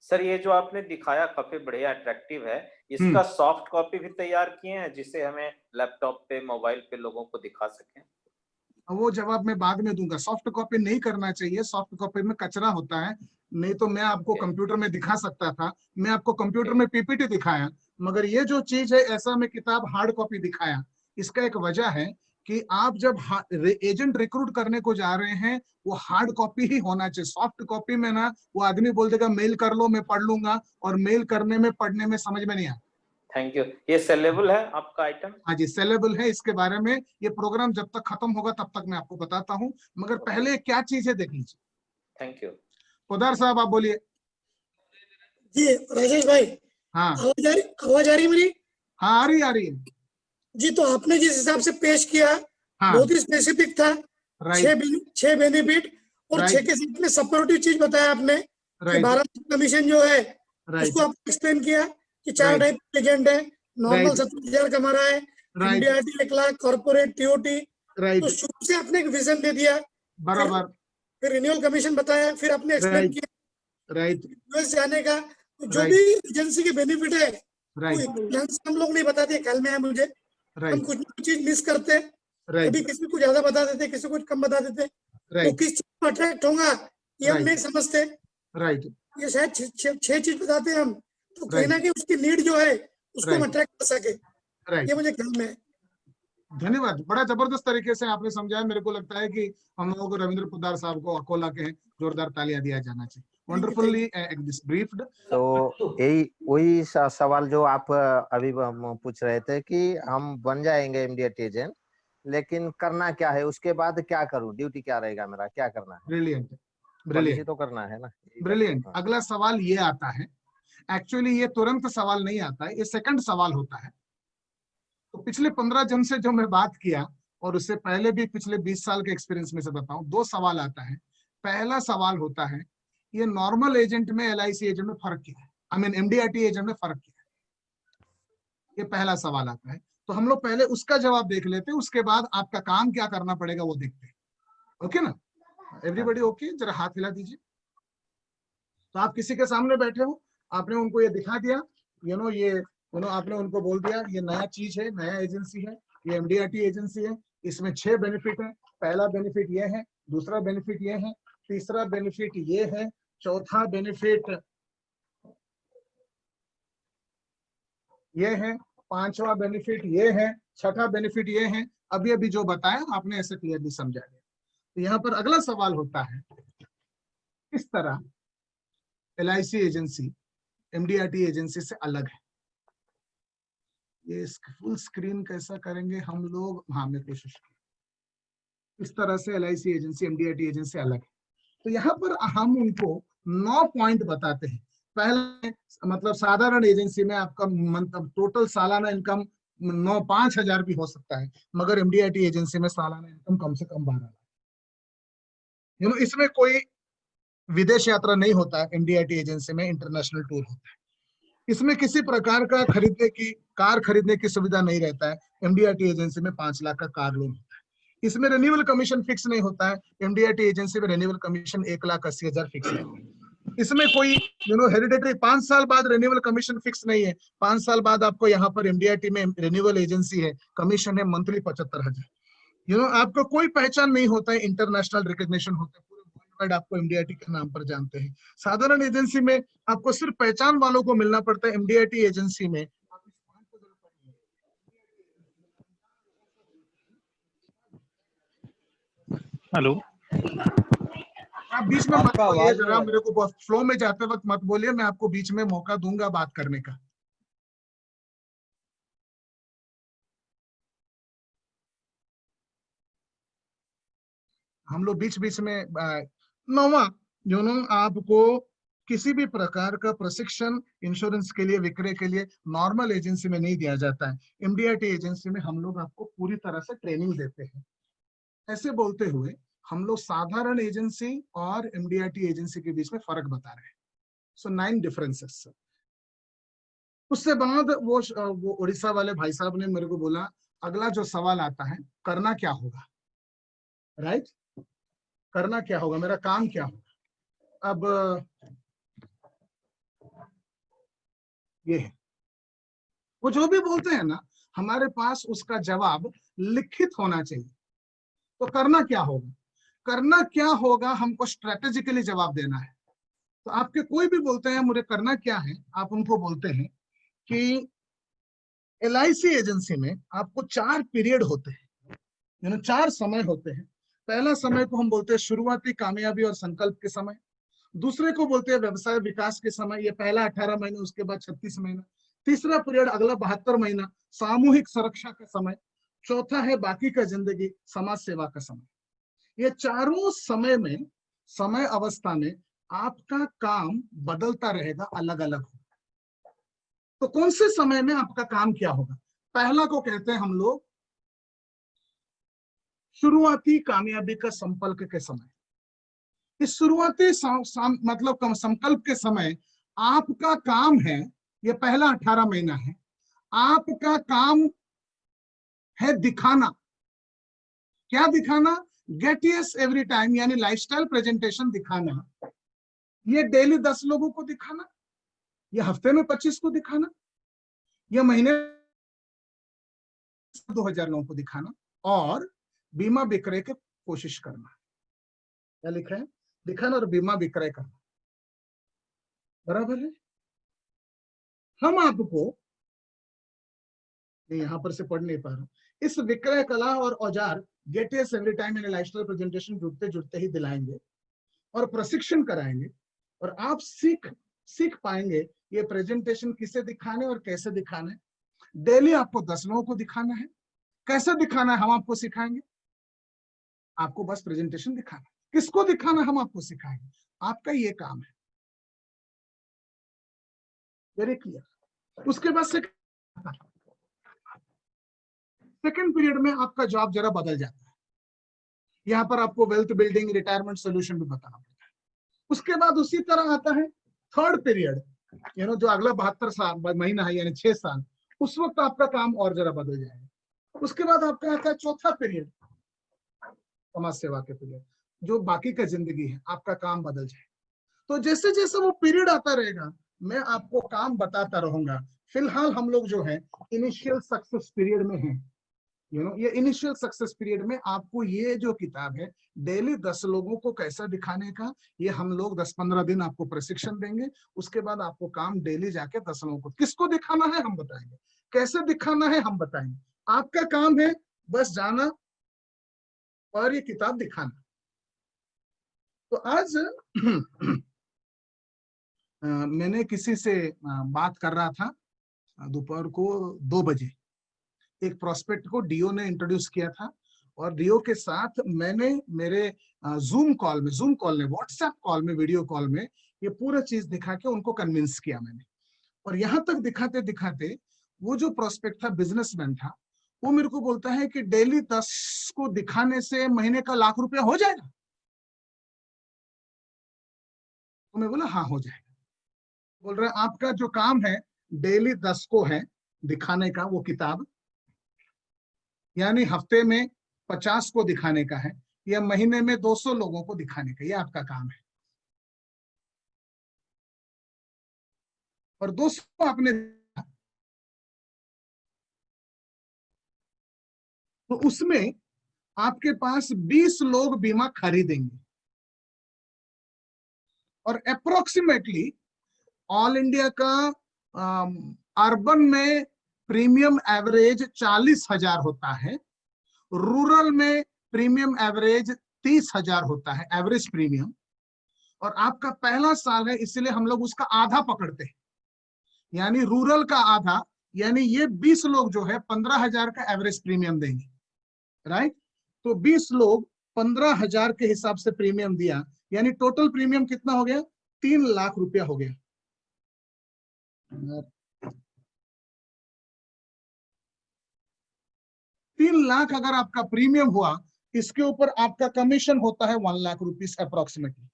सर ये जो आपने दिखाया काफी बढ़िया अट्रैक्टिव है, इसका सॉफ्ट कॉपी भी तैयार किए हैं जिसे हमें लैपटॉप पे मोबाइल पे लोगों को दिखा सकें? वो जवाब मैं बाद में दूंगा। सॉफ्ट कॉपी नहीं करना चाहिए, सॉफ्ट कॉपी में कचरा होता है। नहीं तो मैं आपको कंप्यूटर में दिखा सकता था, मैं आपको कंप्यूटर में पीपीटी दिखाया, मगर ये जो चीज है ऐसा मैं किताब हार्ड कॉपी दिखाया। इसका एक वजह है कि आप जब एजेंट रिक्रूट करने को जा रहे हैं वो हार्ड कॉपी ही होना चाहिए। सॉफ्ट कॉपी में ना वो आदमी बोल देगा मेल कर लो, मैं पढ़ लूंगा, और मेल करने में पढ़ने में समझ में नहीं आया। Thank you. ये सेलेबल है आपका आइटम? हाँ जी सेलेबल है। इसके बारे में ये प्रोग्राम जब तक खत्म होगा तब तक मैं आपको बताता हूँ, मगर पहले क्या चीज है देख लीजिए। Thank you. पोदार साहब आप बोलिए। जी राजेश भाई, हाँ आवाज आ रही है मेरी? हाँ आ रही है जी। तो आपने जिस हिसाब से पेश किया, हाँ, बहुत ही स्पेसिफिक था। 6 बेनिफिट और 6 के साथ में सपोर्टिव चीज बताया आपने कि भारत कमीशन जो है उसको आपने एक्सप्लेन किया कि 4 टाइप के एजेंट है। नॉर्मल 70,000 कमा रहा है, एमडीआरटी 1 लाख, कॉर्पोरेट, टीओटी। तो शुरू से आपने एक विजन दे दिया, बराबर। फिर रिन्यूअल कमीशन बताया, फिर आपने एक्सप्लेन किया यूएस जाने का। तो जो भी एजेंसी के बेनिफिट है हम लोग नहीं बताते, ख्याल में है मुझे, हम कुछ ना कुछ चीज मिस करते, कभी किसी को ज्यादा बता देते, किसी को कम बता देते। तो किस चीज में अट्रैक्ट होगा ये हम नहीं समझते। ये शायद 6 चीज बताते हैं हम, तो कहीं ना कहीं उसकी नीड जो है उसको हम अट्रैक्ट कर सके, ये मुझे ख्याल में है। धन्यवाद, बड़ा जबरदस्त तरीके से आपने समझाया। मेरे को लगता है कि हम लोगों को रविंद्र पोदार साहब को अकोला के जोरदार तालियां दिया जाना चाहिए। Wonderfully briefed. तो यही वही सवाल जो आप अभी पूछ रहे थे कि हम बन जाएंगे एमडीआरटी एजेंट, लेकिन करना क्या है, उसके बाद क्या करूं, ड्यूटी क्या रहेगा मेरा, क्या करना है? ब्रिलियंट तो करना है ना। ब्रिलियंट। अगला सवाल ये आता है, एक्चुअली ये तुरंत सवाल नहीं आता है, ये सेकंड सवाल होता है। तो पिछले 15 जन से जो मैं बात किया और उससे पहले भी पिछले 20 साल के एक्सपीरियंस में से बताऊं, 2 सवाल आता है। पहला सवाल होता है ये नॉर्मल एजेंट में एलआईसी एजेंट में फर्क क्या है, आई मीन एमडीआरटी एजेंट में फर्क क्या है, ये पहला सवाल आता है। तो हम लोग पहले उसका जवाब देख लेते हैं, उसके बाद आपका काम क्या करना पड़ेगा वो देखते हैं। ओके ना, एवरीबॉडी ओके? जरा हाथ हिला दीजिए। तो आप किसी के सामने बैठे हो, आपने उनको ये दिखा दिया, ये आपने उनको बोल दिया ये नया चीज है, नया एजेंसी है, ये एमडीआरटी एजेंसी है, इसमें 6 बेनिफिट है। पहला बेनिफिट ये है, दूसरा बेनिफिट ये है, तीसरा बेनिफिट ये है, चौथा बेनिफिट ये है, 5वां बेनिफिट ये है, 6ठा बेनिफिट ये है। अभी अभी जो बताया आपने ऐसे क्लियरली समझा दिया। तो यहाँ पर अगला सवाल होता है, किस तरह एलआईसी एजेंसी एमडीआरटी एजेंसी से अलग है। ये फुल स्क्रीन कैसा करेंगे हम लोग? हाँ मैं कोशिश की। इस तरह से एलआईसी एजेंसी एमडीआरटी एजेंसी अलग है। तो यहाँ पर हम उनको 9 पॉइंट बताते हैं पहले मतलब साधारण एजेंसी में आपका टोटल सालाना इनकम 5,000 भी हो सकता है, मगर एमडीआईटी एजेंसी में सालाना इनकम कम से कम 12 लाख। इसमें कोई विदेश यात्रा नहीं होता है, एमडीआईटी एजेंसी में इंटरनेशनल टूर होता है। इसमें किसी प्रकार का कार खरीदने की सुविधा नहीं रहता है। एमडीआईटी एजेंसी में 5 लाख का कार लोन होता है। इसमें रिन्यूअल कमीशन फिक्स नहीं होता है। एमडीआईटी एजेंसी में रिन्यूअल कमीशन 1,80,000 फिक्स है। इसमें कोई हेरिडेटरी 5 साल बाद रिन्यूअल कमीशन फिक्स नहीं है। 5 साल बाद आपको यहाँ पर एमडीआईटी में रिन्यूअल एजेंसी है, कमीशन है मंथली 75,000। आपको कोई पहचान नहीं होता है, इंटरनेशनल रिकॉग्निशन होता है, पूरे आपको एमडीआईटी के नाम पर जानते हैं। साधारण एजेंसी में आपको सिर्फ पहचान वालों को मिलना पड़ता है। एमडीआईटी एजेंसी में हेलो, आप बीच में मत बोलिए, जरा मेरे को फ्लो में जाते वक्त मत बोलिए, मैं आपको बीच में मौका दूंगा बात करने का। हम लोग बीच बीच में 9वां आपको किसी भी प्रकार का प्रशिक्षण इंश्योरेंस के लिए, विक्रय के लिए नॉर्मल एजेंसी में नहीं दिया जाता है। एमडीआईटी एजेंसी में हम लोग आपको पूरी तरह से ट्रेनिंग देते हैं। ऐसे बोलते हुए हम लोग साधारण एजेंसी और एमडीआईटी एजेंसी के बीच में फर्क बता रहे हैं। सो 9 डिफरेंसेस। उससे बाद वो उड़ीसा वाले भाई साहब ने मेरे को बोला, अगला जो सवाल आता है, करना क्या होगा, राइट? करना क्या होगा, मेरा काम क्या होगा। अब ये है, वो जो भी बोलते हैं ना, हमारे पास उसका जवाब लिखित होना चाहिए। तो करना क्या होगा, करना क्या होगा, हमको स्ट्रेटेजिकली जवाब देना है। तो आपके कोई भी बोलते हैं मुझे करना क्या है, आप उनको बोलते हैं कि एलआईसी एजेंसी में आपको 4 पीरियड होते हैं, 4 समय होते हैं। पहला समय को हम बोलते हैं शुरुआती कामयाबी और संकल्प के समय। दूसरे को बोलते हैं व्यवसाय विकास के समय, ये पहला 18 महीने, उसके बाद 36 महीना। तीसरा पीरियड अगला 72 महीना सामूहिक सुरक्षा का समय। चौथा है बाकी का जिंदगी, समाज सेवा का समय। ये चारों समय में, समय अवस्था में आपका काम बदलता रहेगा, अलग अलग होगा। तो कौन से समय में आपका काम क्या होगा? पहला को कहते हैं हम लोग शुरुआती कामयाबी का संकल्प के समय। इस शुरुआती मतलब संकल्प के समय आपका काम है, ये पहला 18 महीना है, आपका काम है दिखाना। क्या दिखाना? गेट यस एवरी टाइम, यानी लाइफस्टाइल प्रेजेंटेशन दिखाना। ये डेली 10 लोगों को दिखाना, ये हफ्ते में 25 को दिखाना, ये महीने 2000 लोगों को दिखाना, और बीमा विक्रय की कोशिश करना। क्या लिखा है? दिखाना और बीमा विक्रय करना, बराबर है। हम आपको, यहां पर से पढ़ नहीं पा रहा हूं, इस विक्रय कला और औजार गेट यस एवरी टाइम यानी लाइफस्टाइल प्रेजेंटेशन जुड़ते जुड़ते ही दिलाएंगे और प्रशिक्षण कराएंगे, और आप सीख पाएंगे ये प्रेजेंटेशन किसे दिखाने और कैसे दिखाने। डेली आपको 10 लोगों को दिखाना है। कैसे दिखाना है हम आपको सिखाएंगे। आपको बस प्रेजेंटेशन दिखाना, किसको दिखाना हम आपको सिखाएंगे। आपका ये काम है, वेरी क्लियर। उसके बाद सेकंड पीरियड में आपका जॉब जरा बदल जाता है। यहाँ पर आपको वेल्थ बिल्डिंग, रिटायरमेंट सोल्यूशन भी बताना पड़ता है। उसके बाद उसी तरह आता है थर्ड पीरियड, जो अगला 72 साल महीना है, यानी 6 साल। उस वक्त आपका काम और जरा बदल जाएगा। उसके बाद आपका आता है चौथा पीरियड, समाज सेवा के पीरियड, जो बाकी का जिंदगी है, आपका काम बदल जाए। तो जैसे जैसे वो पीरियड आता रहेगा, मैं आपको काम बताता रहूंगा। फिलहाल हम लोग जो है इनिशियल सक्सेस पीरियड में हैं। ये इनिशियल सक्सेस पीरियड में आपको ये जो किताब है, डेली 10 लोगों को कैसा दिखाने का, ये हम लोग 10-15 दिन आपको प्रशिक्षण देंगे। उसके बाद आपको काम डेली जाके 10 लोगों को, किसको दिखाना है हम बताएंगे, कैसे दिखाना है हम बताएंगे। आपका काम है बस जाना और ये किताब दिखाना। तो आज मैंने किसी से बात कर रहा था दोपहर को 2 बजे। एक प्रोस्पेक्ट को डीओ ने इंट्रोड्यूस किया था, और डीओ के साथ मैंने मेरे जूम कॉल में, व्हाट्सएप कॉल में, वीडियो कॉल में ये पूरा चीज दिखा के उनको कन्विंस किया मैंने। और यहां तक दिखाते दिखाते वो जो प्रोस्पेक्ट था, बिजनेसमैन था, वो मेरे को बोलता है कि डेली 10 को दिखाने से महीने का ₹1,00,000 हो जाएगा। तो मैं बोला हाँ हो जाएगा। बोल रहा है आपका जो काम है डेली 10 को है दिखाने का वो किताब, यानी हफ्ते में 50 को दिखाने का है, या महीने में 200 लोगों को दिखाने का, ये आपका काम है। और 200 आपने तो उसमें आपके पास 20 लोग बीमा खरीदेंगे, और अप्रोक्सीमेटली ऑल इंडिया का अर्बन में प्रीमियम एवरेज 40,000 होता है, रूरल में प्रीमियम एवरेज 30,000 होता है, एवरेज प्रीमियम। और आपका पहला साल है इसलिए हम लोग उसका आधा पकड़ते हैं, यानी रूरल का आधा, यानी ये 20 लोग जो है 15,000 का एवरेज प्रीमियम देंगे, राइट। तो 20 लोग 15,000 के हिसाब से प्रीमियम दिया, यानी टोटल प्रीमियम कितना हो गया? 3,00,000 रुपया हो गया। 3,00,000 अगर आपका प्रीमियम हुआ, इसके ऊपर आपका कमीशन होता है 1,00,000 रुपीज अप्रोक्सीमेटली।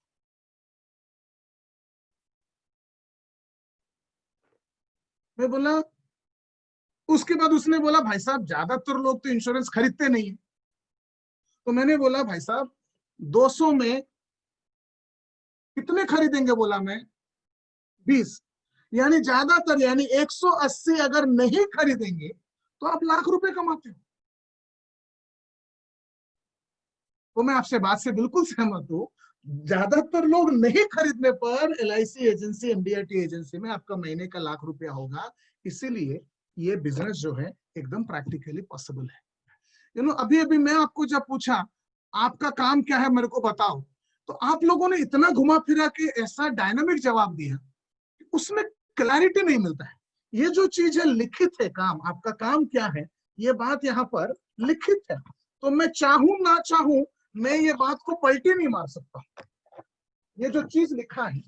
मैं बोला, उसके बाद उसने बोला भाई साहब ज्यादातर लोग तो इंश्योरेंस खरीदते नहीं है। तो मैंने बोला भाई साहब 200 में कितने खरीदेंगे? बोला मैं 20, यानी ज्यादातर, यानी 180 अगर नहीं खरीदेंगे तो आप ₹1,00,000 कमाते हो। तो मैं आपसे बात से बिल्कुल सहमत हूं, ज्यादातर लोग नहीं खरीदने पर LIC एजेंसी, MDRT एजेंसी में आपका महीने का ₹1,00,000 होगा। इसीलिए ये बिजनेस जो है एकदम प्रैक्टिकली पॉसिबल है। अभी अभी मैं आपको जब पूछा आपका काम क्या है मेरे को बताओ, तो आप लोगों ने इतना घुमा फिरा के ऐसा डायनामिक जवाब दिया, उसमें क्लैरिटी नहीं मिलता है। ये जो चीज है लिखित है, काम आपका काम क्या है ये बात यहाँ पर लिखित है, तो मैं चाहूं ना चाहूं मैं ये बात को पलटी नहीं मार सकता। ये जो चीज लिखा है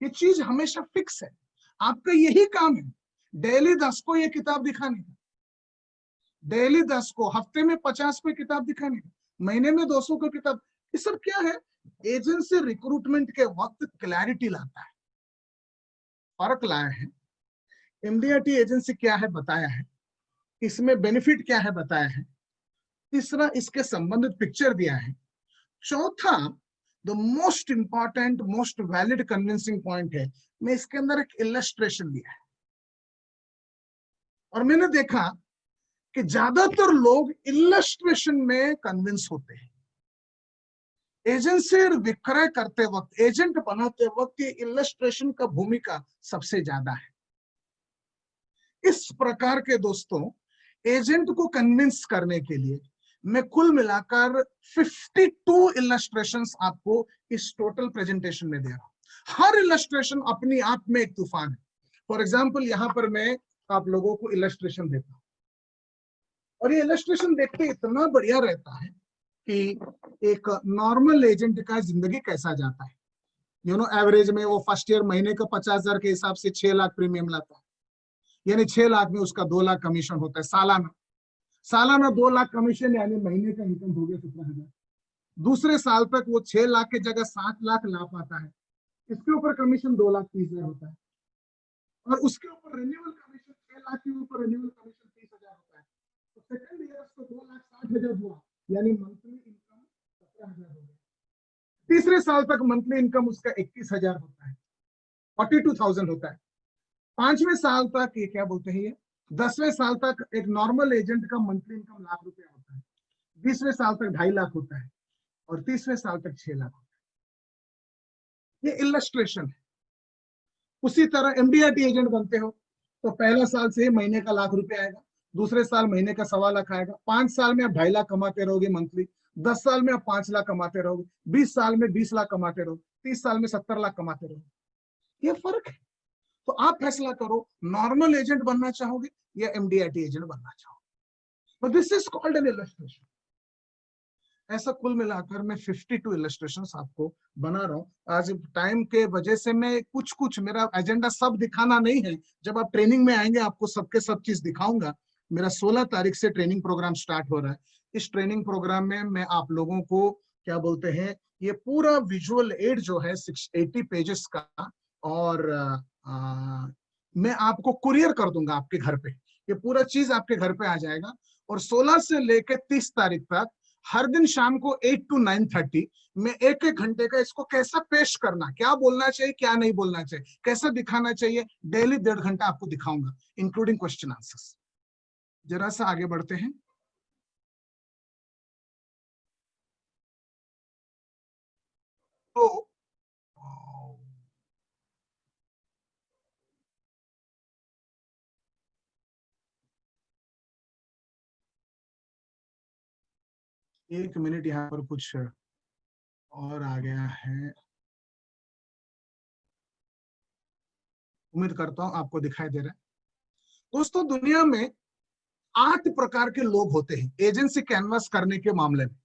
ये चीज हमेशा फिक्स है। आपका यही काम है, डेली 10 को ये किताब दिखाने का, डेली 10 को, हफ्ते में 50 को किताब दिखाने का, महीने में 200 को किताब। ये सब क्या है? एजेंसी रिक्रूटमेंट के वक्त क्लैरिटी लाता है, फर्क लाया है। MDRT एजेंसी क्या है बताया है, इसमें बेनिफिट क्या है बताया है। तीसरा इसके संबंधित पिक्चर दिया है। चौथा the most important, most valid convincing point है, मैं इसके अंदर एक इलस्ट्रेशन दिया है। और मैंने देखा कि ज्यादातर लोग इलस्ट्रेशन में कन्विंस होते हैं। एजेंसी विक्रय करते वक्त, एजेंट बनाते वक्त ये इलस्ट्रेशन का भूमिका सबसे ज्यादा है। इस प्रकार के दोस्तों एजेंट को कन्विंस करने के लिए मैं कुल मिलाकर 52 इलस्ट्रेशंस आपको इस टोटल प्रेजेंटेशन में दे रहा हूं। हर इलस्ट्रेशन अपनी आप में एक तूफान है। फॉर एग्जाम्पल यहाँ पर मैं आप लोगों को इलस्ट्रेशन देता हूं, और ये इलस्ट्रेशन देखते इतना बढ़िया रहता है कि एक नॉर्मल एजेंट का जिंदगी कैसा जाता है। एवरेज में वो फर्स्ट ईयर महीने का 50,000 के हिसाब से 6 लाख प्रीमियम लाता है, यानी 6 लाख में उसका 2 लाख कमीशन होता है सालाना 2 लाख कमीशन, यानी महीने का इनकम हो गया 17,000। दूसरे साल तक वो 6 लाख की जगह 7 लाख ला पाता है, इसके ऊपर कमीशन 2,30,000 होता है, और उसके ऊपर रिन्यूअल कमीशन 6 लाख के ऊपर रिन्यूअल कमीशन 30,000 होता है। तो सेकंड ईयर उसको 2,60,000 हुआ, यानी मंथली इनकम 17,000 हो गया। तीसरे साल तक मंथली इनकम उसका 21,000 होता है, 42,000 होता है। 5वें साल तक ये क्या बोलते हैं, ये 10वें साल तक एक नॉर्मल एजेंट का मंथली इनकम ₹1,00,000 होता है। 20वें साल तक 2.5 लाख होता है, और 30वें साल तक 6 लाख होता है। ये इलस्ट्रेशन है। उसी तरह MDRT एजेंट बनते हो तो पहला साल से महीने का ₹1,00,000 आएगा, दूसरे साल महीने का 1.25 लाख आएगा, 5 साल में आप 2.5 लाख कमाते रहोगे मंथली, 10 साल में आप 5 लाख कमाते रहोगे, 20 साल में 20 लाख कमाते रहोगे, 30 साल में 70 लाख कमाते रहोगे। ये फर्क है। तो आप फैसला करो, नॉर्मल एजेंट बनना चाहोगे या MDRT एजेंट बनना चाहोगे। तो this is called an illustration. ऐसा कुल मिलाकर मैं 52 इलस्ट्रेशंस आपको बना रहा हूँ। आज टाइम के वजह से मैं कुछ मेरा एजेंडा सब दिखाना नहीं है। जब आप ट्रेनिंग में आएंगे आपको सबके सब चीज दिखाऊंगा। मेरा 16 तारीख से ट्रेनिंग प्रोग्राम स्टार्ट हो रहा है। इस ट्रेनिंग प्रोग्राम में मैं आप लोगों को क्या बोलते हैं, ये पूरा विजुअल एड जो है 680 पेजेस का, और मैं आपको कुरियर कर दूंगा आपके घर पे। ये पूरा चीज आपके घर पे आ जाएगा। और 16 से लेकर 30 तारीख तक हर दिन शाम को 8 to 9:30 में एक घंटे का इसको कैसा पेश करना, क्या बोलना चाहिए क्या नहीं बोलना चाहिए, कैसा दिखाना चाहिए, डेली 1.5 घंटा आपको दिखाऊंगा, इंक्लूडिंग क्वेश्चन आंसर्स। जरा सा आगे बढ़ते हैं। तो एक मिनट, यहाँ पर कुछ और आ गया है, उम्मीद करता हूं आपको दिखाई दे रहा है। दोस्तों, दुनिया में 8 प्रकार के लोग होते हैं एजेंसी कैनवास करने के मामले में।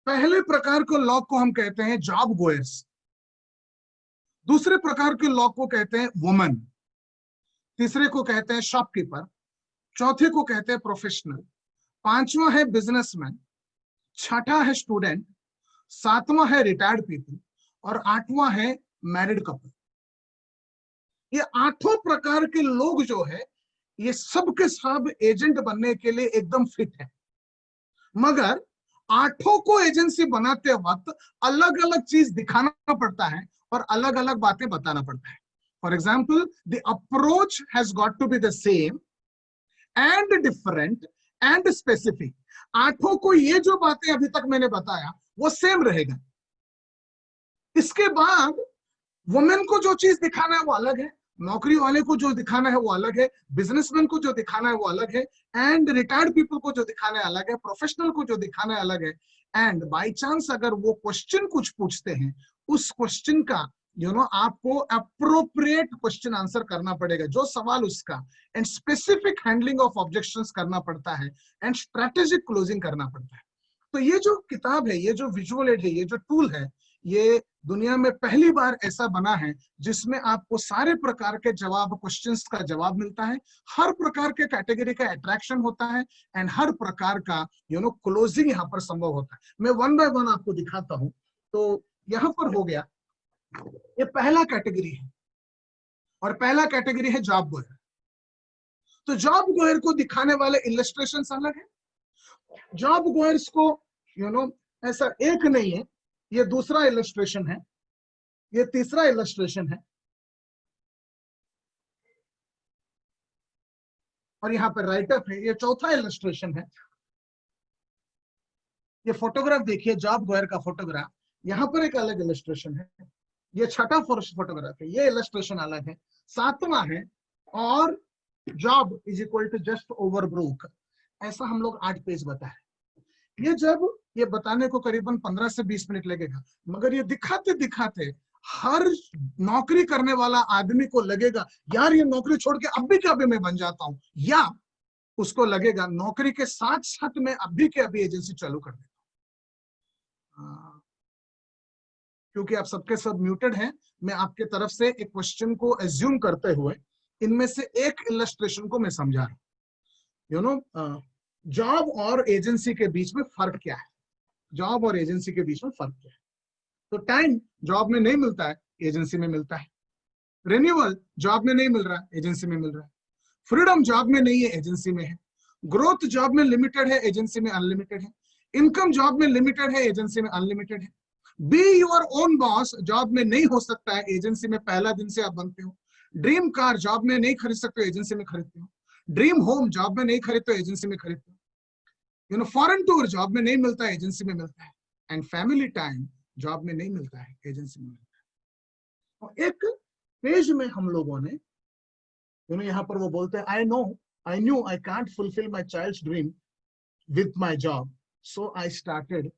पहले प्रकार के लोग को हम कहते हैं जॉब गोयर्स, दूसरे प्रकार के लोग को कहते हैं वुमन, तीसरे को कहते हैं शॉपकीपर, चौथे को कहते हैं प्रोफेशनल, पांचवा है बिजनेसमैन, छठा है स्टूडेंट, सातवां है रिटायर्ड पीपल, और आठवां है मैरिड कपल। ये 8 प्रकार के लोग जो है ये सब के सब एजेंट बनने के लिए एकदम फिट है, मगर 8 को एजेंसी बनाते वक्त अलग अलग चीज दिखाना पड़ता है और अलग अलग बातें बताना पड़ता है। For example, the approach has got to be the same and different and specific. 8 को ये जो बातें अभी तक मैंने बताया वो सेम रहेगा। इसके बाद वुमेन को जो चीज दिखाना है वो अलग है, नौकरी वाले को जो दिखाना है वो अलग है, बिजनेसमैन को जो दिखाना है वो अलग है, एंड रिटायर्ड पीपल को जो दिखाना है अलग है, प्रोफेशनल को जो दिखाना है अलग है। एंड बाय चांस अगर वो क्वेश्चन कुछ पूछते हैं, उस क्वेश्चन का आपको अप्रोप्रिएट क्वेश्चन आंसर करना पड़ेगा, जो सवाल उसका, and specific handling of objections करना पड़ता है, एंड स्ट्रेटेजिक क्लोजिंग करना पड़ता है। तो ये जो किताब है, ये जो विजुअल एड है, ये जो टूल है, ये दुनिया में पहली बार ऐसा बना है जिसमें आपको सारे प्रकार के जवाब, क्वेश्चंस का जवाब मिलता है, हर प्रकार के कैटेगरी का अट्रैक्शन होता है, एंड हर प्रकार का क्लोजिंग यहाँ पर संभव होता है। मैं 1 by 1 आपको दिखाता हूं। तो यहाँ पर हो गया, ये पहला कैटेगरी है, और पहला कैटेगरी है जॉब गोयर। तो जॉब गोयर को दिखाने वाले इलस्ट्रेशन अलग है। जॉब गोयर्स को ऐसा एक नहीं है, ये दूसरा इलस्ट्रेशन है, ये तीसरा इलस्ट्रेशन है, और यहाँ पर राइटअप है, ये चौथा इलस्ट्रेशन है। ये फोटोग्राफ देखिए, जॉब गोयर का फोटोग्राफ, यहाँ पर एक अलग इलस्ट्रेशन है, ये छठा फोटोग्राफ है, ये इलस्ट्रेशन अलग है, सातवां है, और job is equal to just over broke. ऐसा हम लोग 8 पेज बताए। ये जब ये बताने को करीबन 15 से 20 मिनट लगेगा, मगर ये दिखाते दिखाते हर नौकरी करने वाला आदमी को लगेगा यार ये नौकरी छोड़ के अभी के अभी मैं बन जाता हूं, या उसको लगेगा नौकरी के साथ साथ मैं अभी के अभी एजेंसी चालू कर देता हूं। क्योंकि आप सबके सब म्यूटेड हैं, मैं आपके तरफ से एक क्वेश्चन को एज्यूम करते हुए इनमें से एक इलस्ट्रेशन को मैं समझा रहा हूं। जॉब और एजेंसी के बीच में फर्क क्या है? जॉब और एजेंसी के बीच में फर्क क्या है? तो टाइम जॉब में नहीं मिलता है, एजेंसी में मिलता है। रिन्यूअल जॉब में नहीं मिल रहा है, एजेंसी में मिल रहा है। फ्रीडम जॉब में नहीं है, एजेंसी में है। ग्रोथ जॉब में लिमिटेड है, एजेंसी में अनलिमिटेड है। इनकम जॉब में लिमिटेड है, एजेंसी में अनलिमिटेड है। Be your own boss job में नहीं हो सकता है, एजेंसी में पहला दिन से आप बनते हो। ड्रीम कार जॉब में नहीं खरीद सकते, एजेंसी में खरीदते हो। ड्रीम होम जॉब में नहीं खरीदते, एजेंसी में खरीदते हो। फॉरेन टूर जॉब में नहीं मिलता है, एजेंसी में मिलता है। एंड फैमिली टाइम जॉब में नहीं मिलता है, एजेंसी में मिलता है। और एक पेज में हम लोगों ने यहाँ पर वो बोलते हैं I knew I can't fulfil my child's dream with my job, so I started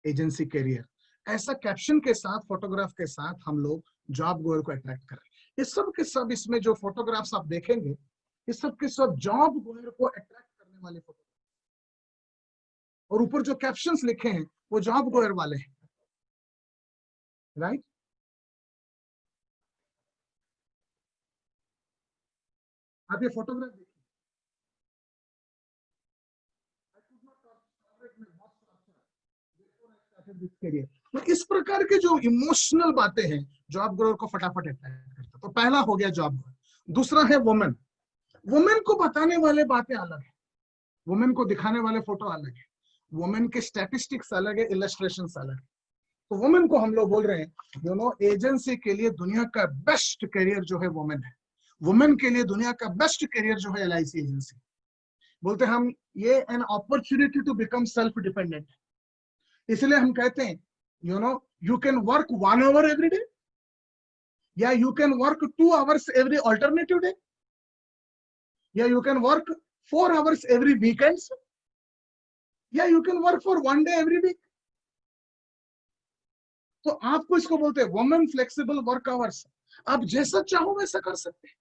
agency career. ऐसा कैप्शन के साथ, फोटोग्राफ के साथ हम लोग जॉब गोयर को अट्रैक्ट कर रहे हैं। ये सब के सब इसमें जो फोटोग्राफ्स आप देखेंगे, ये सब के सब जॉब गोयर को अट्रैक्ट करने वाले फोटोग्राफ। और ऊपर जो कैप्शंस लिखे हैं वो जॉब गोयर वाले हैं, राइट। आप ये फोटोग्राफ देखिए, तो इस प्रकार के जो इमोशनल बातें हैं जॉब ग्रोअर को फटाफट अट्रैक्ट करता है। तो पहला हो गया जॉब ग्रोअर। दूसरा है वुमेन। वुमेन को बताने वाले बातें अलग है, वुमेन को दिखाने वाले फोटो अलग है, वुमेन के स्टैटिस्टिक्स अलग है, इलस्ट्रेशंस अलग है। तो वुमेन को हम लोग बोल रहे हैं एजेंसी के लिए दुनिया का बेस्ट करियर जो है वुमेन है। वुमेन के लिए दुनिया का बेस्ट करियर जो है LIC एजेंसी। बोलते हैं हम ये an opportunity to become self dependent. इसलिए हम कहते हैं you can work 1 hour every day, या you can work 2 hours every alternative day, या you can work 4 hours every weekends, या you can work for 1 day every week. तो आपको इसको बोलते हैं वुमेन फ्लेक्सिबल वर्क आवर्स। आप जैसा चाहो वैसा कर सकते हैं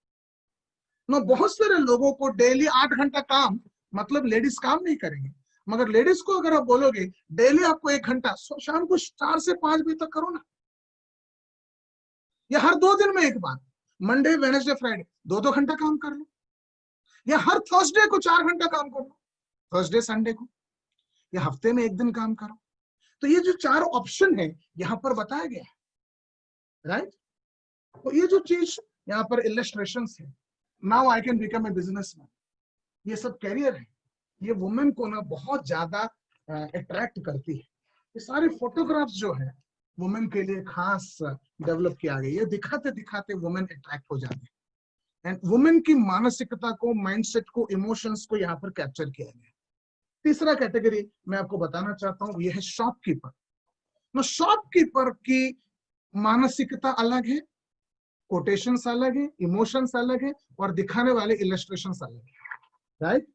ना। बहुत सारे लोगों को डेली 8 घंटा काम, मतलब लेडीज काम नहीं करेंगे, मगर लेडीज को अगर आप बोलोगे डेली आपको 1 घंटा शाम को 4 से 5 बजे तक करो ना, या हर 2 दिन में एक बार, मंडे वेडनेसडे फ्राइडे 2-2 घंटा काम कर लो, या हर थर्सडे को 4 घंटा काम कर लो, थर्सडे संडे को, या हफ्ते में 1 दिन काम करो। तो ये जो 4 ऑप्शन है यहाँ पर बताया गया है, राइट। तो ये जो चीज यहाँ पर इलस्ट्रेशंस है, now I can become a businessman, ये सब कैरियर है, ये वुमेन को ना बहुत ज्यादा अट्रैक्ट करती है। ये सारे फोटोग्राफ्स जो है वुमेन के लिए खास डेवलप किया गया। ये दिखाते दिखाते वुमेन अट्रैक्ट हो जाते हैं, एंड वुमेन की मानसिकता को, माइंडसेट को, इमोशंस को यहाँ पर कैप्चर किया गया। तीसरा कैटेगरी मैं आपको बताना चाहता हूँ, ये है शॉपकीपर। शॉपकीपर की मानसिकता अलग है, कोटेशंस अलग है, इमोशंस अलग है, और दिखाने वाले इलस्ट्रेशंस अलग है, राइट।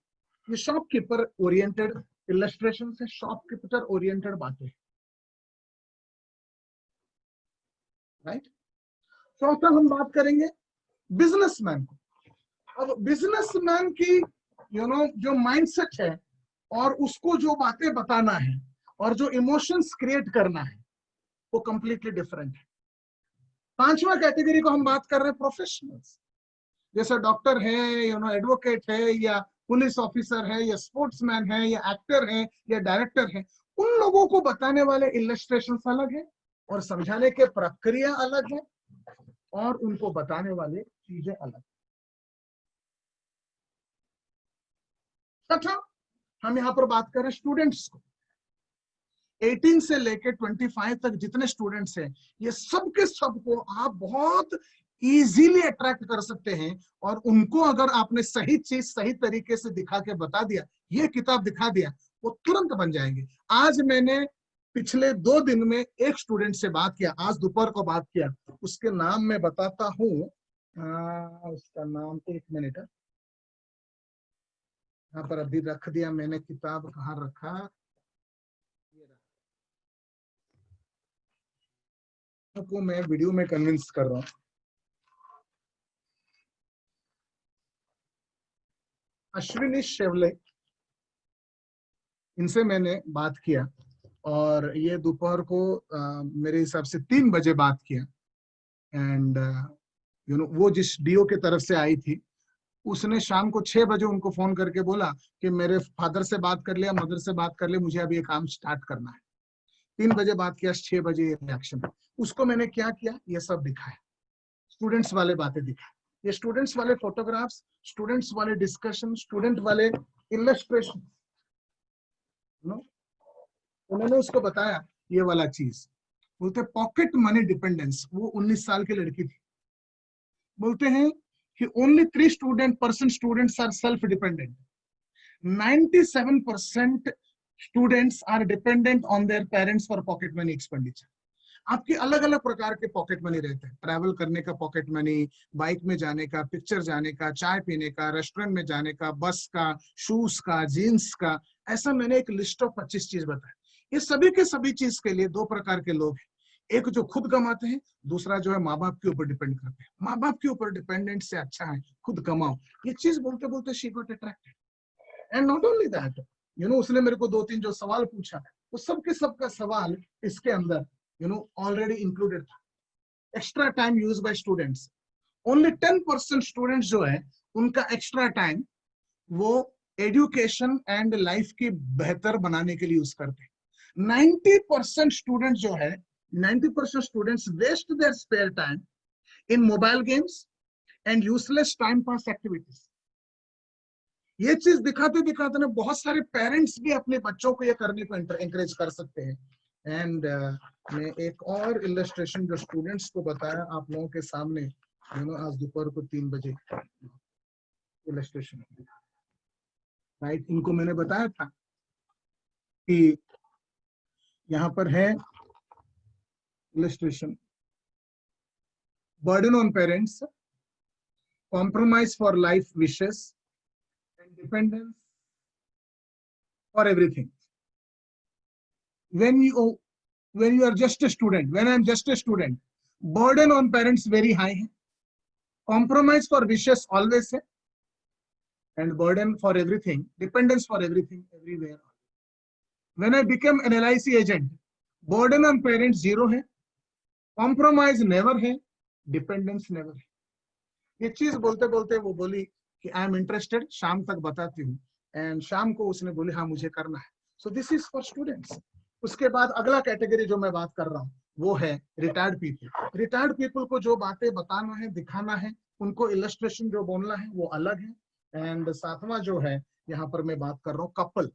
ये शॉपकीपर ओरिएंटेड इलस्ट्रेशन है, शॉपकीपर ओरिएंटेड बातें, राइट। चौथा हम बात करेंगे बिजनेसमैन को। अब बिजनेसमैन की जो माइंडसेट है और उसको जो बातें बताना है और जो इमोशंस क्रिएट करना है वो कंप्लीटली डिफरेंट है। 5वां कैटेगरी को हम बात कर रहे हैं प्रोफेशनल्स, जैसे डॉक्टर है, एडवोकेट है, या पुलिस ऑफिसर है, या स्पोर्ट्समैन है, या एक्टर है, या डायरेक्टर है। उन लोगों को बताने वाले इलस्ट्रेशंस अलग है, और समझाने के प्रक्रिया अलग है, और उनको बताने वाले चीजें अलग। छठा हम यहाँ पर बात करें स्टूडेंट्स को। 18 से लेकर 25 तक जितने स्टूडेंट्स हैं, ये सबके सबको आप बहुत इजीली अट्रैक्ट कर सकते हैं, और उनको अगर आपने सही चीज सही तरीके से दिखा के बता दिया, ये किताब दिखा दिया, वो तुरंत बन जाएंगे। आज मैंने पिछले 2 दिन में एक स्टूडेंट से बात किया, आज दोपहर को बात किया, उसके नाम मैं बताता हूँ, उसका नाम 1 मिनट यहाँ पर अभी रख दिया मैंने, किताब कहाँ रखा, को मैं वीडियो में कन्विंस कर रहा हूँ। अश्विनी शेवले, इनसे मैंने बात किया, और ये दोपहर को मेरे हिसाब से 3 बजे बात किया, एंड वो जिस डीओ के तरफ से आई थी, उसने शाम को 6 बजे उनको फोन करके बोला कि मेरे फादर से बात कर लिया, मदर से बात कर लिया, मुझे अभी ये काम स्टार्ट करना है। 3 बजे बात किया, 6 बजे ये रिएक्शन। उसको मैंने क्या किया, ये सब दिखाया, स्टूडेंट्स वाले बातें दिखाए, ये स्टूडेंट्स वाले फोटोग्राफ्स, स्टूडेंट्स वाले डिस्कशन, स्टूडेंट वाले इलस्ट्रेशन, उन्होंने उसको बताया ये वाला चीज। बोलते पॉकेट मनी डिपेंडेंस, वो 19 साल की लड़की थी। बोलते हैं कि only 3% students are self-dependent. 97% students are dependent on their parents for pocket money expenditure. आपके अलग अलग प्रकार के पॉकेट मनी रहते हैं, ट्रैवल करने का पॉकेट मनी, बाइक में जाने का, पिक्चर जाने का, चाय पीने का, रेस्टोरेंट में जाने का, बस का, शूज का, जीन्स का, ऐसा मैंने एक लिस्ट ऑफ 25 चीज बताया। ये सभी के सभी चीज के लिए 2 प्रकार के लोग हैं, एक जो खुद कमाते हैं, दूसरा जो है माँ बाप के ऊपर डिपेंड करते हैं। माँ बाप के ऊपर डिपेंडेंट से अच्छा है खुद कमाओ, ये चीज बोलते बोलते she got attracted. And not only that, उसने मेरे को 2-3 जो सवाल पूछा वो सबके सबका सवाल इसके अंदर ऑलरेडी इंक्लूडेड था। Extra time use by students, only 10% students जो है उनका एक्स्ट्रा टाइम वो एजुकेशन एंड लाइफ की बेहतर बनाने के लिए यूज करते हैं। 90% स्टूडेंट जो है 90% students waste their spare time in mobile games and useless time pass activities. ये चीज दिखाते दिखाते ना बहुत सारे पेरेंट्स भी अपने बच्चों को ये करने को एंकरेज कर सकते हैं। एंड मैं एक और इलस्ट्रेशन जो स्टूडेंट्स को बताया आप लोगों के सामने आज दोपहर को 3 बजे इलस्ट्रेशन, राइट। इनको मैंने बताया था कि यहाँ पर है illustration, burden on parents, compromise for life wishes, dependence for everything. When you are just a student, when I am just a student, burden on parents very high है, compromise for wishes always है, and burden for everything, dependence for everything everywhere. When I became an LIC agent, burden on parents zero है, compromise never है, dependence never है। ये चीज बोलते बोलते वो बोली कि आई एम इंटरेस्टेड, शाम तक बताती हूँ। एंड शाम को उसने बोली हाँ मुझे करना है। So this is for students. उसके बाद अगला कैटेगरी जो मैं बात कर रहा हूँ वो है रिटायर्ड पीपल। रिटायर्ड पीपल को जो बातें बताना है, दिखाना है, उनको इलस्ट्रेशन जो बोलना है वो अलग है। एंड सातवां जो है यहाँ पर मैं बात कर रहा हूँ कपल।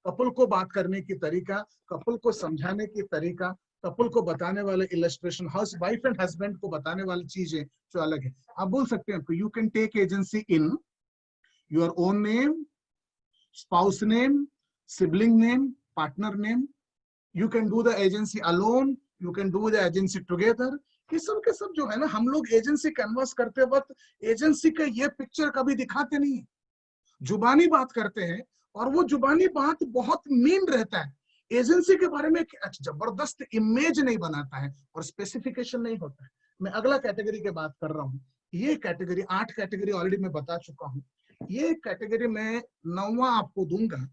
कपल को बात करने की तरीका, कपल को समझाने की तरीका, कपल को बताने वाले इलस्ट्रेशन, वाइफ एंड हस्बैंड को बताने वाली चीजें जो अलग है। आप बोल सकते हैं you can take agency in your own name, spouse name, sibling name, partner name. You can do the agency alone, you can do the agency together. ये सब के सब जो है ना, हम लोग एजेंसी कैनवास करते वक्त एजेंसी का ये पिक्चर कभी दिखाते नहीं है। जुबानी बात करते हैं और वो जुबानी बात बहुत मीन रहता है। एजेंसी के बारे में एक जबरदस्त इमेज नहीं बनाता है और स्पेसिफिकेशन नहीं होता है। मैं अगला कैटेगरी की बात कर रहा हूँ। ये कैटेगरी 8 कैटेगरी ऑलरेडी मैं बता चुका हूँ। ये कैटेगरी मैं 9वां आपको दूंगा।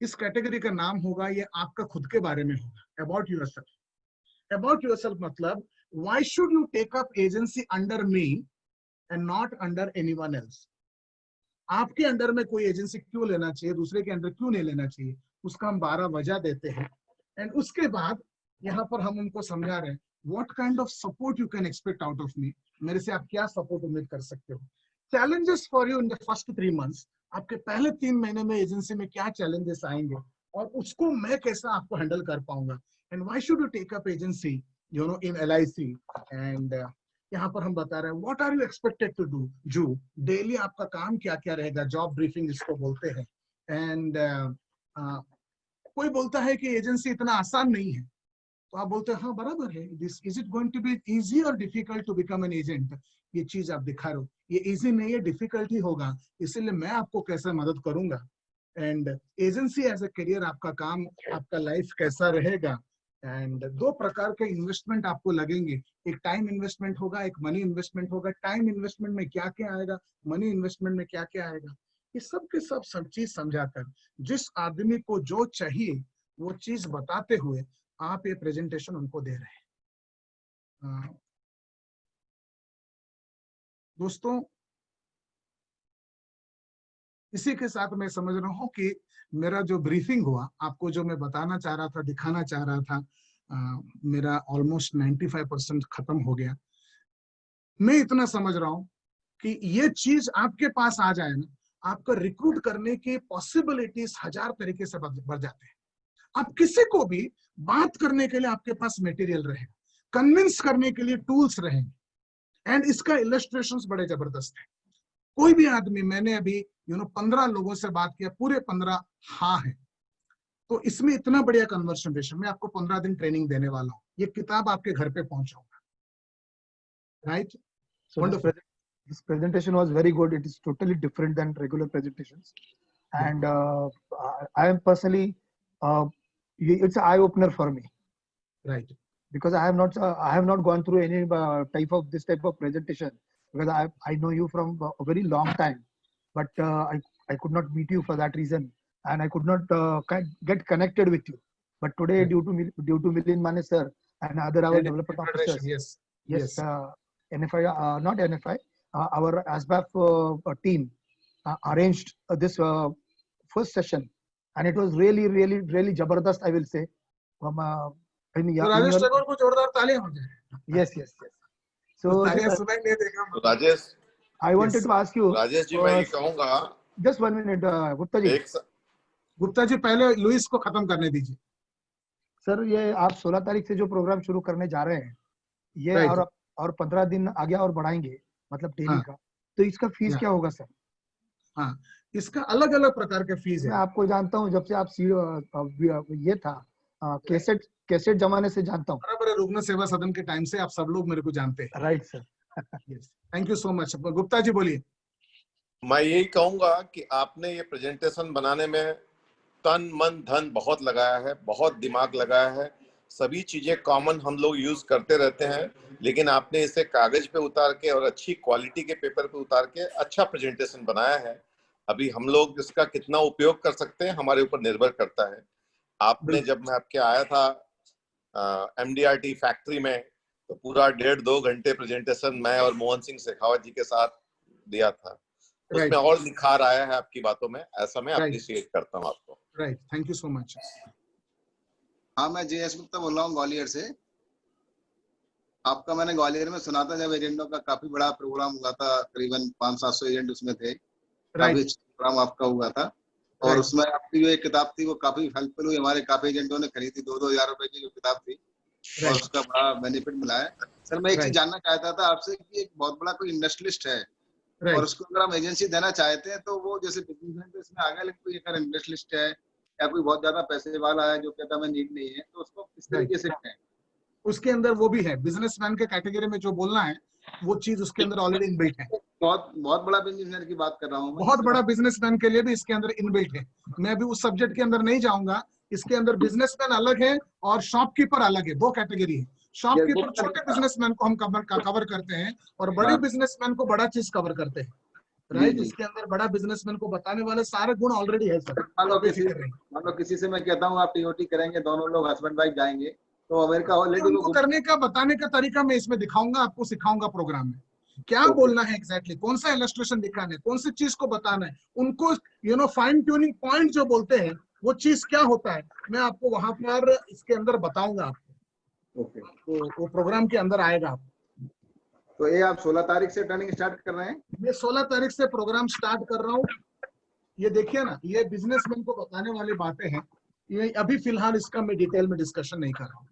इस कैटेगरी का नाम होगा, ये आपका खुद के बारे में होगा, अबाउट योरसेल्फ। अबाउट योरसेल्फ मतलब why should you take up agency under me and not under anyone else. आपके अंडर में कोई एजेंसी क्यों लेना चाहिए, दूसरे के अंडर क्यों नहीं लेना चाहिए, उसका हम 12 वजह देते हैं। एंड उसके बाद यहाँ पर हम उनको समझा रहे हैं what kind of support you can expect out of me. मेरे से आप क्या सपोर्ट उम्मीद कर सकते हो। Challenges for you in the first 3 months. आपके पहले 3 महीने में एजेंसी में क्या चैलेंजेस आएंगे और उसको मैं कैसा आपको हैंडल कर पाऊंगा। And why should you take up agency in LIC। And यहाँ पर हम बता रहे हैं what are you expected to do. Daily आपका काम क्या क्या रहेगा, जॉब ब्रीफिंग इसको बोलते हैं। एंड कोई बोलता है कि एजेंसी इतना आसान नहीं है, तो आप बोलते हैं हाँ बराबर है। This is it going to be easy और difficult to become an agent. ये चीज आप दिखा रहे हो, ये इजी नहीं है, डिफिकल्ट ही होगा, इसीलिए मैं आपको कैसे मदद करूंगा। And agency as a career, आपका काम, आपका लाइफ कैसा रहेगा। एंड 2 प्रकार के इन्वेस्टमेंट आपको लगेंगे, एक टाइम इन्वेस्टमेंट होगा, एक मनी इन्वेस्टमेंट होगा। टाइम इन्वेस्टमेंट में क्या क्या आएगा, मनी इन्वेस्टमेंट में क्या क्या आएगा, ये सब के सब चीज समझाकर जिस आदमी को जो चाहिए वो चीज बताते हुए आप ये प्रेजेंटेशन उनको दे रहे हैं। दोस्तों इसी के साथ मैं समझ रहा हूँ कि मेरा जो ब्रीफिंग हुआ, आपको जो मैं बताना चाह रहा था, दिखाना चाह रहा था, मेरा ऑलमोस्ट 95% खत्म हो गया। मैं इतना समझ रहा हूँ कि ये चीज आपके पास आ जाए ना, आपका रिक्रूट करने की पॉसिबिलिटीज 1000 तरीके से बढ़ जाते हैं। आप किसी को भी बात करने के लिए आपके पास मटेरियल रहेगा, कन्विंस करने के लिए टूल्स रहेंगे। एंड इसका इलस्ट्रेशंस बड़े जबरदस्त है। कोई भी आदमी, मैंने अभी 15 लोगों से बात किया, पूरे 15 हाँ है, तो इसमें इतना बढ़िया कन्वर्शन रेशियो। मैं आपको 15 दिन ट्रेनिंग देने वाला हूँ, ये किताब आपके घर पे पहुंचाऊंगा, right. This presentation was very good. It is totally different than regular presentations, and I am personally, it's an eye opener for me, right? Because I have not gone through any this type of presentation, because I know you from a very long time, but I could not meet you for that reason. and I could not get connected with you. But today, due to Milind Mane sir and other our development officers, yes, NFI, not NFI, our ASBAF team arranged this first session, and it was really, really, really jabardast, I will say. Rajesh Thakur को जोरदार तालियां हो जाए. Yes. So Rajesh, I wanted to ask you. Rajesh ji, मैं ये कहूँगा. Just 1 minute, Gupta ji. Gupta ji, पहले Louis को खत्म करने दीजिए. सर, ये आप 16 तारीख से जो प्रोग्राम शुरू करने जा रहे हैं, ये और 15 दिन आगे और बढ़ाएंगे, मतलब डेली का, तो इसका फीस क्या होगा सर? हाँ, इसका अलग अलग प्रकार के फीस है. मैं आपको जानता हूँ, जब से आप ये था कैसेट जमाने से जानता हूँ. बराबर, रुग्ण सेवा सदन के टाइम से आप सब लोग मेरे को जानते हैं. Right sir. Yes, thank you so much. Gupta ji बोलिए. मैं यही कहूंगा कि आपने ये प्रेजेंटेशन बनाने में तन मन धन बहुत लगाया है, बहुत दिमाग लगाया है. सभी चीजें कॉमन हम लोग यूज करते रहते हैं, लेकिन आपने इसे कागज पे उतार के और अच्छी क्वालिटी के पेपर पे उतार के अच्छा प्रेजेंटेशन बनाया है. अभी हम लोग इसका कितना उपयोग कर सकते हैं हमारे ऊपर निर्भर करता है. आपने जब मैं आपके आया था MDRT फैक्ट्री में, तो पूरा 1.5-2 घंटे प्रेजेंटेशन मैं और मोहन सिंह शेखावत जी के साथ दिया था. उसमें और निखार आया है आपकी बातों में. ऐसा मैं अप्रिशिएट करता हूँ आपको. Right, thank you so much. हाँ, मैं JS गुप्ता बोल रहा हूँ ग्वालियर से. आपका मैंने ग्वालियर में सुना था, जब एजेंटों का काफी बड़ा प्रोग्राम हुआ था, करीबन 500-700 एजेंट उसमें थे. काफी अच्छा प्रोग्राम आपका हुआ था, और उसमें आपकी जो एक किताब थी वो काफी हेल्पफुल हुई. हमारे काफी एजेंटों ने खरीदी, 2-2 हजार रुपए की जो किताब थी, और उसका बड़ा बेनिफिट मिला है. सर, मैं एक चीज जानना चाहता था आपसे कि एक बहुत बड़ा कोई इंडस्ट्रियलिस्ट है, और उसको अगर हम एजेंसी देना चाहते हैं, तो वो जैसे बिजनेसमैन तो इसमें आगे, लेकिन कोई अगर इंडस्ट्रियलिस्ट है या कोई बहुत ज्यादा पैसे वाला है जो कहता मैं नीड नहीं है, तो उसको किस तरीके से करें? उसके अंदर वो भी है, बिजनेसमैन के कैटेगरी में जो बोलना है वो चीज उसके अंदर ऑलरेडी इनबिल्ट है. बहुत बड़ा बिजनेसमैन की बात कर रहा हूँ. बहुत बड़ा बिजनेसमैन के लिए भी इसके अंदर इनबिल्ट है. मैं अभी उस सब्जेक्ट के अंदर नहीं जाऊंगा. इसके अंदर बिजनेसमैन अलग है और शॉपकीपर अलग है. 2 कैटेगरी है. शॉपकीपर छोटे बिजनेसमैन को हम कवर करते हैं, और बड़े बिजनेसमैन को बड़ा चीज कवर करते हैं. राइट, इसके अंदर बड़ा बिजनेसमैन को बताने वाले सारे गुण ऑलरेडी है सर. मान लो किसी से मैं कहता हूँ आप TOT करेंगे, दोनों लोग हस्बैंड वाइफ जाएंगे, तो अमेरिका ऑलरेडी उनको करने का बताने का तरीका मैं इसमें दिखाऊंगा, आपको सिखाऊंगा प्रोग्राम में क्या बोलना है एग्जैक्टली, कौन सा इलस्ट्रेशन दिखाना है, कौन सी चीज को बताना है. उनको फाइन ट्यूनिंग पॉइंट जो बोलते हैं वो चीज क्या होता है, मैं आपको वहां पर इसके अंदर बताऊंगा आपको. तो वो प्रोग्राम के अंदर आएगा आपको. तो ये आप 16 तारीख से ट्रेनिंग स्टार्ट कर रहे हैं? मैं 16 तारीख से प्रोग्राम स्टार्ट कर रहा हूँ. ये देखिए ना, ये बिजनेसमैन को बताने वाली बातें हैं. ये अभी फिलहाल इसका मैं डिटेल में डिस्कशन नहीं कर रहा हूँ.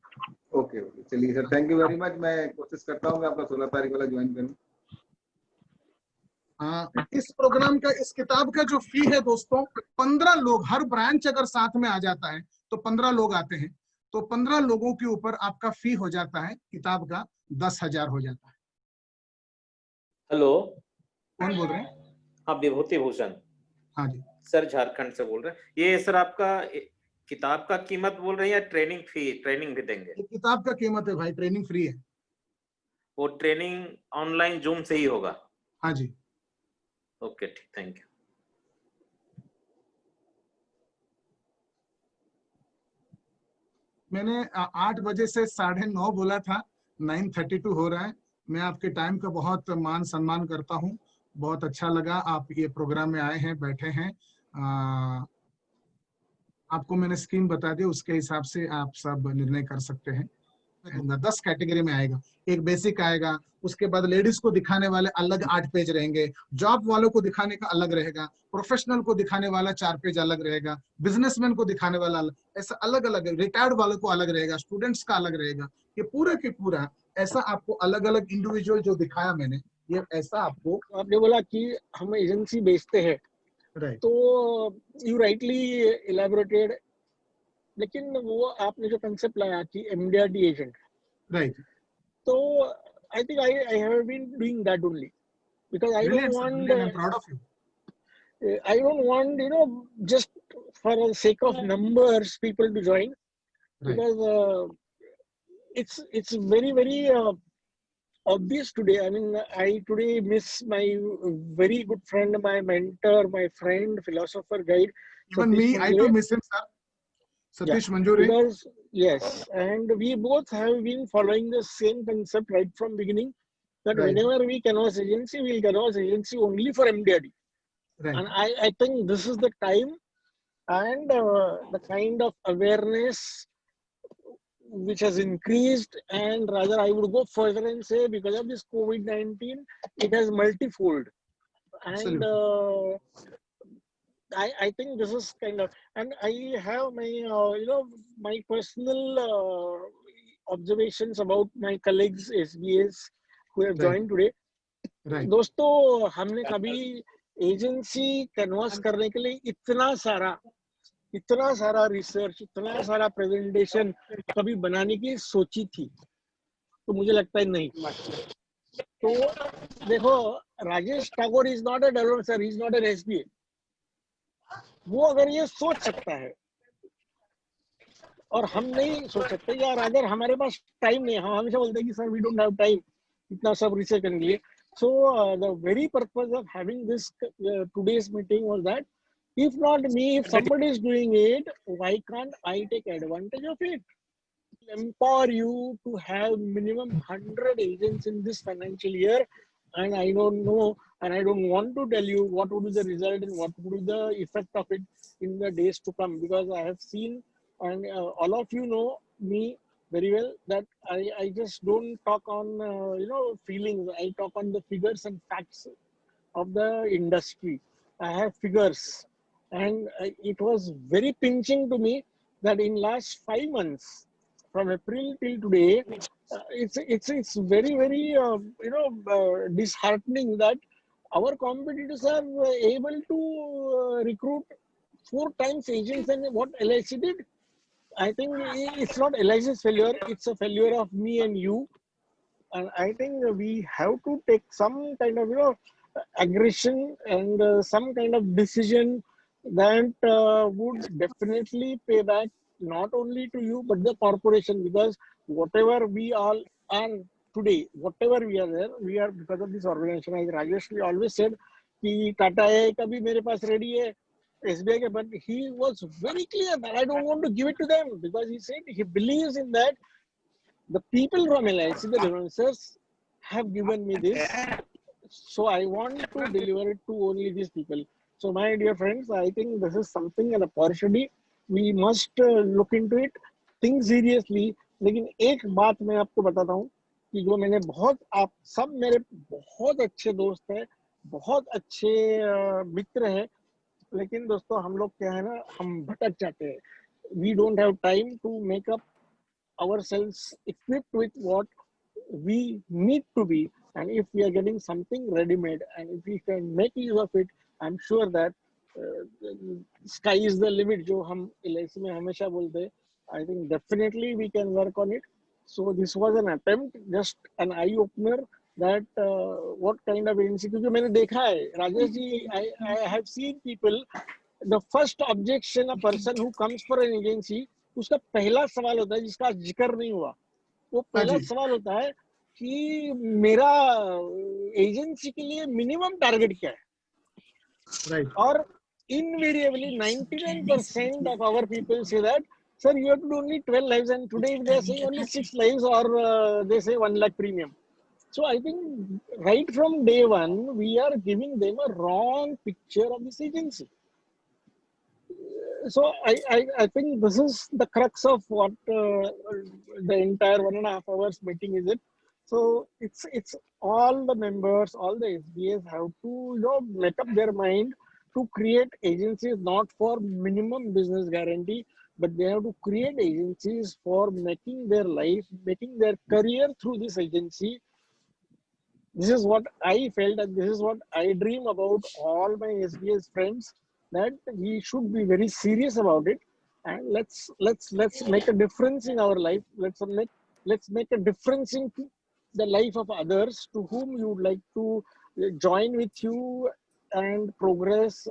ओके, चलिए sir, thank you very much. मैं कोशिश करता हूँ आपका 16 तारीख वाला ज्वाइन करूँ. इस प्रोग्राम का, इस किताब का जो फी है दोस्तों, 15 लोग, हर ब्रांच अगर साथ में आ जाता है तो 15 लोग आते हैं, तो 15 लोगों के ऊपर आपका फी हो जाता है किताब का 10,000 हो जाता है. हेलो, कौन बोल रहे हैं? हाँ, विभूति भूषण. हाँ जी सर, झारखंड से बोल रहे हैं. ये सर आपका किताब का कीमत बोल रहे हैं या ट्रेनिंग फी? ट्रेनिंग भी देंगे? किताब का कीमत है भाई, ट्रेनिंग फ्री है. वो ट्रेनिंग ऑनलाइन जूम से ही होगा? हाँ जी. ओके, ठीक, थैंक यू. मैंने 8 बजे से 9:30 बोला था, 9:32 हो रहा है. मैं आपके टाइम का बहुत मान सम्मान करता हूँ. बहुत अच्छा लगा आप ये प्रोग्राम में आए हैं, बैठे हैं. आपको मैंने स्कीम बता दी, उसके हिसाब से आप सब निर्णय कर सकते हैं. 10 कैटेगरी में आएगा. एक बेसिक आएगा, उसके बाद लेडीज को दिखाने वाले अलग 8 पेज रहेंगे, जॉब वालों को दिखाने का अलग रहेगा, प्रोफेशनल को दिखाने वाला 4 पेज अलग रहेगा, बिजनेसमैन को दिखाने वाला अलग, ऐसा अलग अलग, रिटायर्ड वालों को अलग रहेगा, स्टूडेंट्स का अलग रहेगा. ये पूरे के पूरा ऐसा आपको अलग अलग इंडिविजुअल जो दिखाया मैंने, ये ऐसा आपको. आपने बोला कि हम एजेंसी बेचते हैं, राइट, तो यू राइटली इलैबोरेटेड, लेकिन वो आपने जो कंसेप्ट लाया कि MDRT एजेंट, राइट, तो I think I have been doing that only because I don't want. I'm proud of you. I don't want, just for the sake of numbers, people to join, because it's very, very obvious today. I mean, I today miss my very good friend, my mentor, my friend, philosopher, guide, Even me, I too miss him, sir. Satish Manjuri. Because, yes, and we both have been following the same concept right from beginning, that whenever we canvas agency, we'll canvas agency only for MDRT. And I think this is the time and the kind of awareness which has increased, and rather I would go further and say because of this COVID-19, it has multifold. And I think this is kind of, and I have my, my personal observations about my colleagues SBAs who have joined today. दोस्तों हमने कभी agency canvas करने के लिए इतना सारा research, इतना सारा प्रेजेंटेशन कभी बनाने की सोची थी? तो मुझे लगता है नहीं. तो देखो, Rajesh Thakur is not a developer, he is not an SBA. वो अगर ये सोच सकता है और हम नहीं सोच सकते, या रादर हमारे पास टाइम नहीं है, हम हमेशा बोलते हैं कि sir we don't have time इतना सब रिसर्च करने के लिए. So the very purpose of having this today's meeting was that if not me, if somebody is doing it, why can't I take advantage of it? Empower you to have minimum 100 agents in this financial year, and I don't know, and I don't want to tell you what would be the result and what would be the effect of it in the days to come, because I have seen, and all of you know me very well, that I just don't talk on feelings. I talk on the figures and facts of the industry. I have figures, and it was very pinching to me that in last 5 months, from April till today, it's very disheartening that our competitors are able to recruit 4 times agents than what LIC did. I think it's not LIC's failure, it's a failure of me and you. And I think we have to take some kind of, aggression and some kind of decision that would definitely pay back not only to you, but the corporation, because whatever we all are today, whatever we are there, we are because of this organization. As Rajesh always said, कि Tata है कभी मेरे पास ready है, SBI, but he was very clear that I don't want to give it to them, because he said he believes in that. The people from LIC, the influencers, have given me this, so I want to deliver it to only these people. So my dear friends, I think this is something, an opportunity. We must look into it, think seriously. लेकिन एक बात मैं आपको बताता हूँ कि जो मैंने बहुत, आप सब मेरे बहुत अच्छे दोस्त हैं, बहुत अच्छे मित्र हैं, लेकिन दोस्तों हम लोग क्या है ना, हम भटक जाते हैं. We don't have time to make up ourselves equipped with what we need to be, and if we are getting something ready-made and if we can make use of it, I'm sure that sky is the limit जो हम LIC में हमेशा बोलते हैं. I think definitely we can work on it. So this was an attempt, just an eye opener, that what kind of agency, क्योंकि मैंने देखा है Rajesh ji, I have seen people, the first objection a person who comes for an agency, उसका पहला सवाल होता है जिसका जिक्र नहीं हुआ, वो पहला सवाल होता है कि मेरा एजेंसी के लिए मिनिमम टारगेट क्या है. और invariably 99% of our people say that, sir, you have to do only 12 lives, and today they say only 6 lives, or they say 1 lakh premium. So I think right from day one, we are giving them a wrong picture of this agency. So I think this is the crux of what the entire 1.5 hours meeting is. So it's all the members, all the SBAs have to make up their mind to create agencies not for minimum business guarantee, but they have to create agencies for making their life, making their career through this agency. This is what I felt, and this is what I dream about all my SBAs friends, that we should be very serious about it, and let's make a difference in our life. Let's make a difference in the life of others to whom you would like to join with you and progress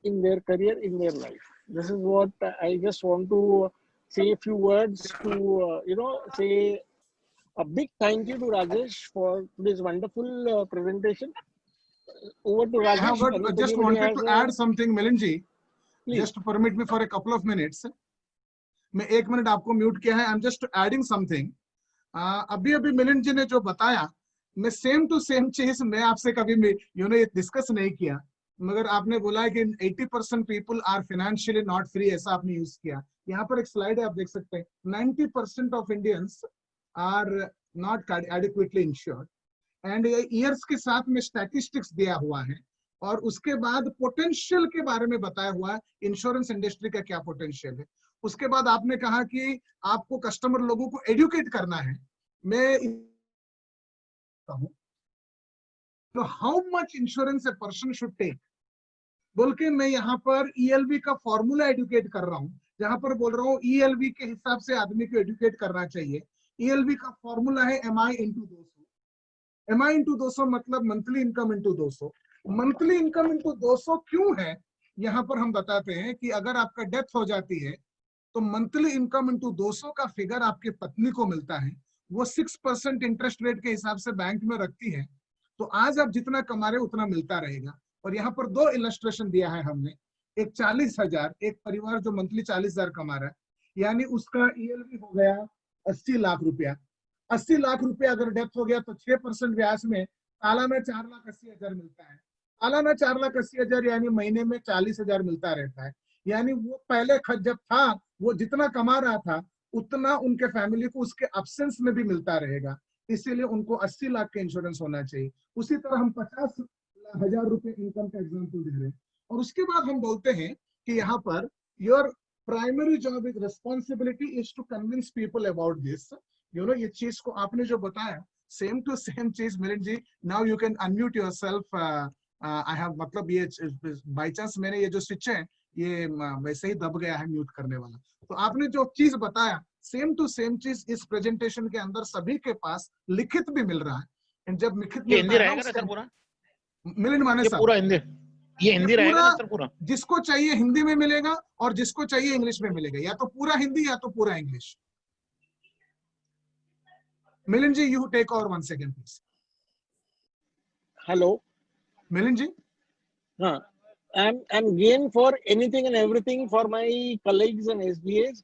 in their career, in their life. This is what I just want to say a few words to, say a big thank you to Rajesh for today's wonderful presentation. Over to Rajesh. I just wanted to add something, Milinji. Just permit me for a couple of minutes. मैं 1 minute आपको mute किया है. I'm just adding something. अभी अभी मिलिंद जी ने जो बताया, मैं सेम टू सेम चीज मैं आपसे कभी ये डिस्कस नहीं किया, मगर आपने बोला कि 80% people are financially not free, ऐसा आपने यूज किया. यहाँ पर एक स्लाइड है, आप देख सकते हैं. 90% of Indians are not adequately insured. And years के साथ में स्टैटिस्टिक्स दिया हुआ है, और उसके बाद पोटेंशियल के बारे में बताया हुआ है, इंश्योरेंस इंडस्ट्री का क्या पोटेंशियल है. उसके बाद आपने कहा कि आपको कस्टमर लोगों को एडुकेट करना है. मैं how much insurance a person should take बोल के मैं यहाँ पर ELV का फॉर्मूला एडुकेट कर रहा हूँ. जहां पर बोल रहा हूँ ELV के हिसाब से आदमी को एडुकेट करना चाहिए. ELV का फॉर्मूला है MI into 200. MI into 200 मतलब monthly income into 200. Monthly income into 200 क्यों है, यहाँ पर हम बताते हैं कि अगर आपका डेथ हो जाती है तो मंथली इनकम इंटू 200 का फिगर आपकी पत्नी को मिलता है. वो 6% इंटरेस्ट रेट के हिसाब से बैंक में रखती है. तो आज आप जितना कमा रहे उतना मिलता रहेगा. और यहाँ पर 2 इलस्ट्रेशन दिया है हमने. एक 40,000, एक परिवार जो मंथली 40,000 कमा रहा है, यानी उसका ELV हो गया 80 लाख रुपया. 80 लाख रुपया अगर डेथ हो गया तो 6% ब्याज में सालाना 4,80,000 मिलता है. सालाना 4,80,000 यानी महीने में 40,000 मिलता रहता है. यानी वो पहले जब था वो जितना कमा रहा था उतना उनके फैमिली को उसके एब्सेंस में भी मिलता रहेगा. इसीलिए उनको 80 लाख का इंश्योरेंस होना चाहिए. उसी तरह हम 50,000 रुपए इनकम का एग्जांपल दे रहे हैं. और उसके बाद हम बोलते हैं कि यहाँ पर your primary job is responsibility is to convince people about this. ये चीज को आपने जो बताया सेम टू सेम चीज. Milind ji, now you can unmute yourself. I have मतलब ये बाय चांस मैंने ये जो स्विच है ये वैसे ही दब गया है म्यूट करने वाला. तो आपने जो चीज बताया सेम टू सेम चीज इस प्रेजेंटेशन के अंदर सभी के पास लिखित भी मिल रहा है. एंड जब लिखित हिंदी रहेगा ना सर पूरा? मिलिंद माने साहब पूरा हिंदी, ये हिंदी रहेगा ना सर पूरा? जिसको चाहिए हिंदी में मिलेगा और जिसको चाहिए इंग्लिश में मिलेगा. या तो पूरा हिंदी या तो पूरा English. Milind ji, you take over 1 second please. Hello Milind ji. हाँ, I'm game for anything and everything for my colleagues and SBAs.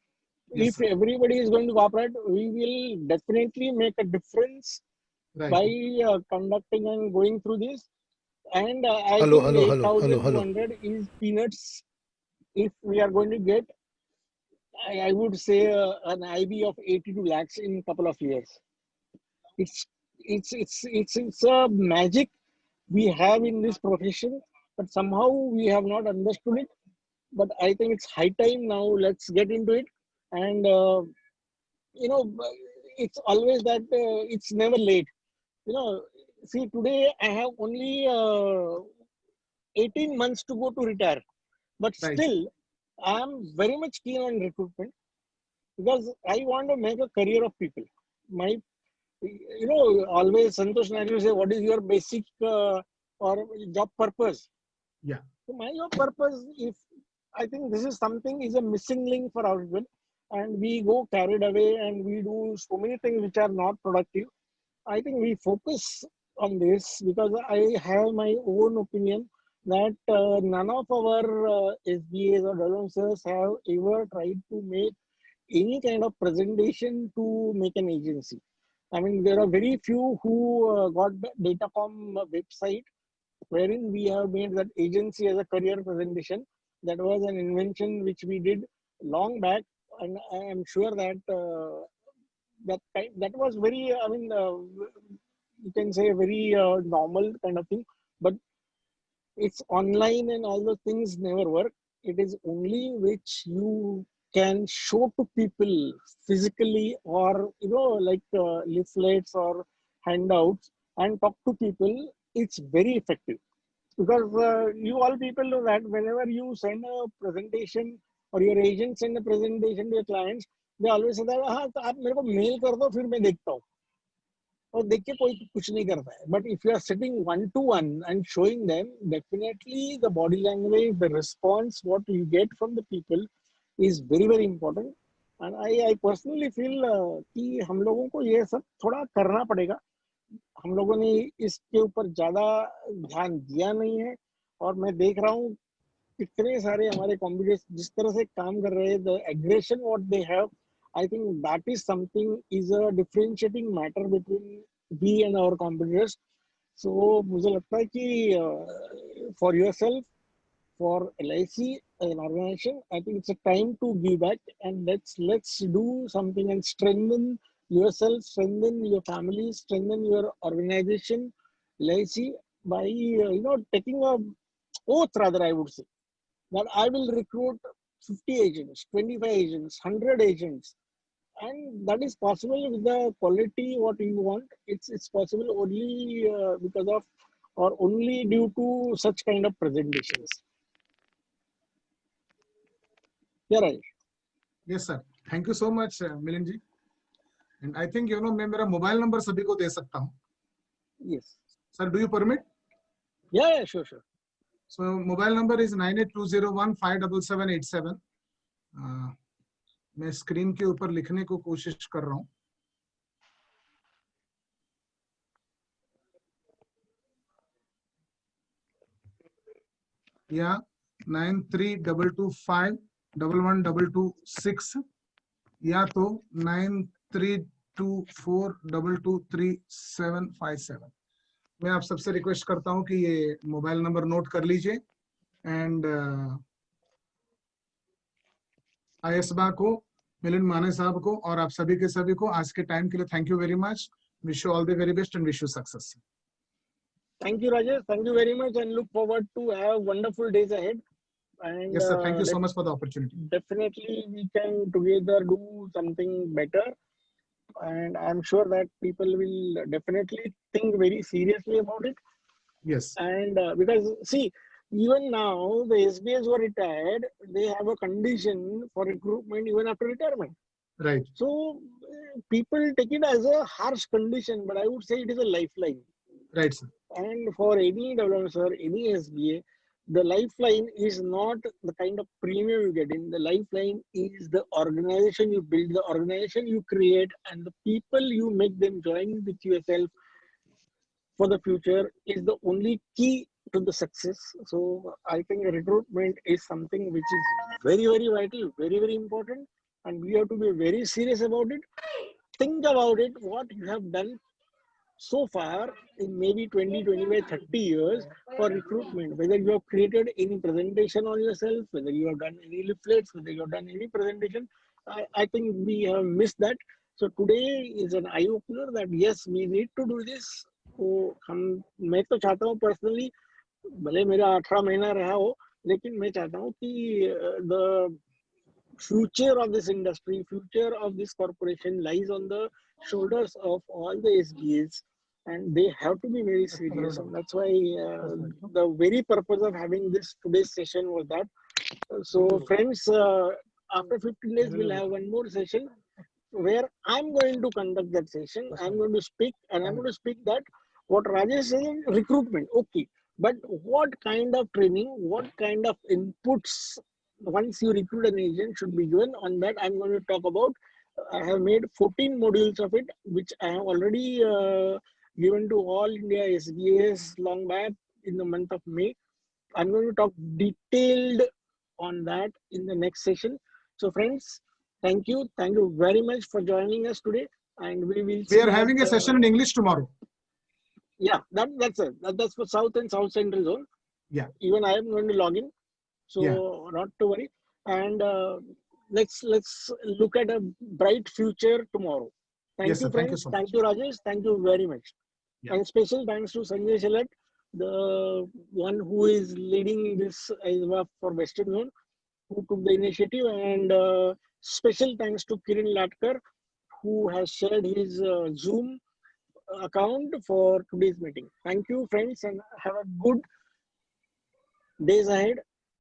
Yes, if everybody is going to cooperate, we will definitely make a difference by conducting and going through this. And I think 8,200 is peanuts if we are going to get, I would say, an IB of 82 lakhs in a couple of years. It's a magic we have in this profession, but somehow we have not understood it. But I think it's high time now. Let's get into it. And it's always that it's never late. See, today I have only 18 months to go to retire, but still I am very much keen on recruitment because I want to make a career of people. Always Santosh Naidu say, what is your basic or job purpose? Yeah. So my job purpose, I think this is something is a missing link for our people, and we go carried away and we do so many things which are not productive. I think we focus on this because I have my own opinion that none of our SBAs or developers have ever tried to make any kind of presentation to make an agency. I mean, there are very few who got the Datacom website wherein we have made that agency as a career presentation. That was an invention which we did long back, and I am sure that that was very, you can say a very normal kind of thing, but it's online and all those things never work. It is only which you can show to people physically or, like leaflets or handouts and talk to people. It's very effective because you all people know that whenever you send a presentation or your agent send a presentation to your clients, they always say that, हाँ तो आप मेरे को mail कर दो फिर मैं देखता हूँ. और देख के कोई कुछ नहीं करता है. But if you are sitting 1-to-1 and showing them, definitely the body language, the response, what you get from the people is very, very important. And I personally feel कि हम लोगों को ये सब थोड़ा करना पड़ेगा. हम लोगों ने इसके ऊपर ज्यादा ध्यान दिया नहीं है और मैं देख रहा हूँ इतने सारे हमारे कॉम्पिटिटर्स जिस तरह से काम कर रहे हैं, the aggression what they have, I think that is something is a differentiating matter between we and our competitors. So मुझे लगता है कि for yourself, for LIC as an organization, I think it's a time to give back, and let's do something and strengthen yourself, strengthen your family, strengthen your organization, LIC, by taking a oath, rather I would say, that I will recruit 50 agents, 25 agents, 100 agents, and that is possible with the quality what you want. It's possible only because of or only due to such kind of presentations. Yeah, right. Yes, sir. Thank you so much, Milind ji. And I think मैं मेरा mobile number सभी को दे सकता हूँ. Yes. Sir, do you permit? Yeah, sure. So mobile number is 9820157787. मैं screen के ऊपर लिखने को कोशिश कर रहा हूँ. या 9322511226 या तो 9324223757. मैं आप सबसे रिक्वेस्ट करता हूं कि ये मोबाइल नंबर नोट कर लीजिए. एंड आयसबा को, मिलिंद माने साहब को और आप सभी के सभी को आज के टाइम के लिए thank you very much. Wish you all the very best and wish you success. Thank you, Rajesh. Thank you very much, and look forward to have wonderful days ahead. And yes, sir. Thank you so much for the opportunity. Definitely, we can together do something better, and I'm sure that people will definitely think very seriously about it. Yes. And because see, even now the SBAs who are retired, they have a condition for recruitment even after retirement. Right. So people take it as a harsh condition, but I would say it is a lifeline. Right, sir. And for any developer, any SBA, the lifeline is not the kind of premium you get in. The lifeline is the organization you build, the organization you create, and the people you make them join with yourself for the future is the only key to the success. So I think recruitment is something which is very, very vital, very, very important, and we have to be very serious about it. Think about it, what you have done so far in maybe 20, 25, 30 years for recruitment, whether you have created any presentation on yourself, whether you have done any leaflets, whether you have done any presentation. I think we have missed that. So today is an eye opener that yes, we need to do this. तो मैं तो चाहता हूँ personally, भले मेरा 18 महीना रहा हो, लेकिन मैं चाहता हूँ कि the future of this industry, future of this corporation lies on the shoulders of all the SBAs, and they have to be very serious. And that's why the very purpose of having this today's session was that. So friends, after 15 days, we'll have one more session where I'm going to conduct that session. I'm going to speak, and I'm going to speak that what Rajesh said, recruitment, okay. But what kind of training, what kind of inputs once you recruit an agent should be given, on that I'm going to talk about. I have made 14 modules of it, which I have already given to all India SBAs long back in the month of May. I'm going to talk detailed on that in the next session. So friends, thank you very much for joining us today, and we are having a session in English tomorrow. Yeah, that's it. That's for South and South Central Zone. Yeah. Even I am going to log in, so yeah. Not to worry. And let's look at a bright future tomorrow. Thank you, friends. Thank you, so thank you, Rajesh. Thank you very much. Yeah. And special thanks to Sanjay Shalat, the one who is leading this for Western Zone, who took the initiative, and special thanks to Kiran Latkar, who has shared his Zoom account for today's meeting. Thank you, friends, and have a good days ahead.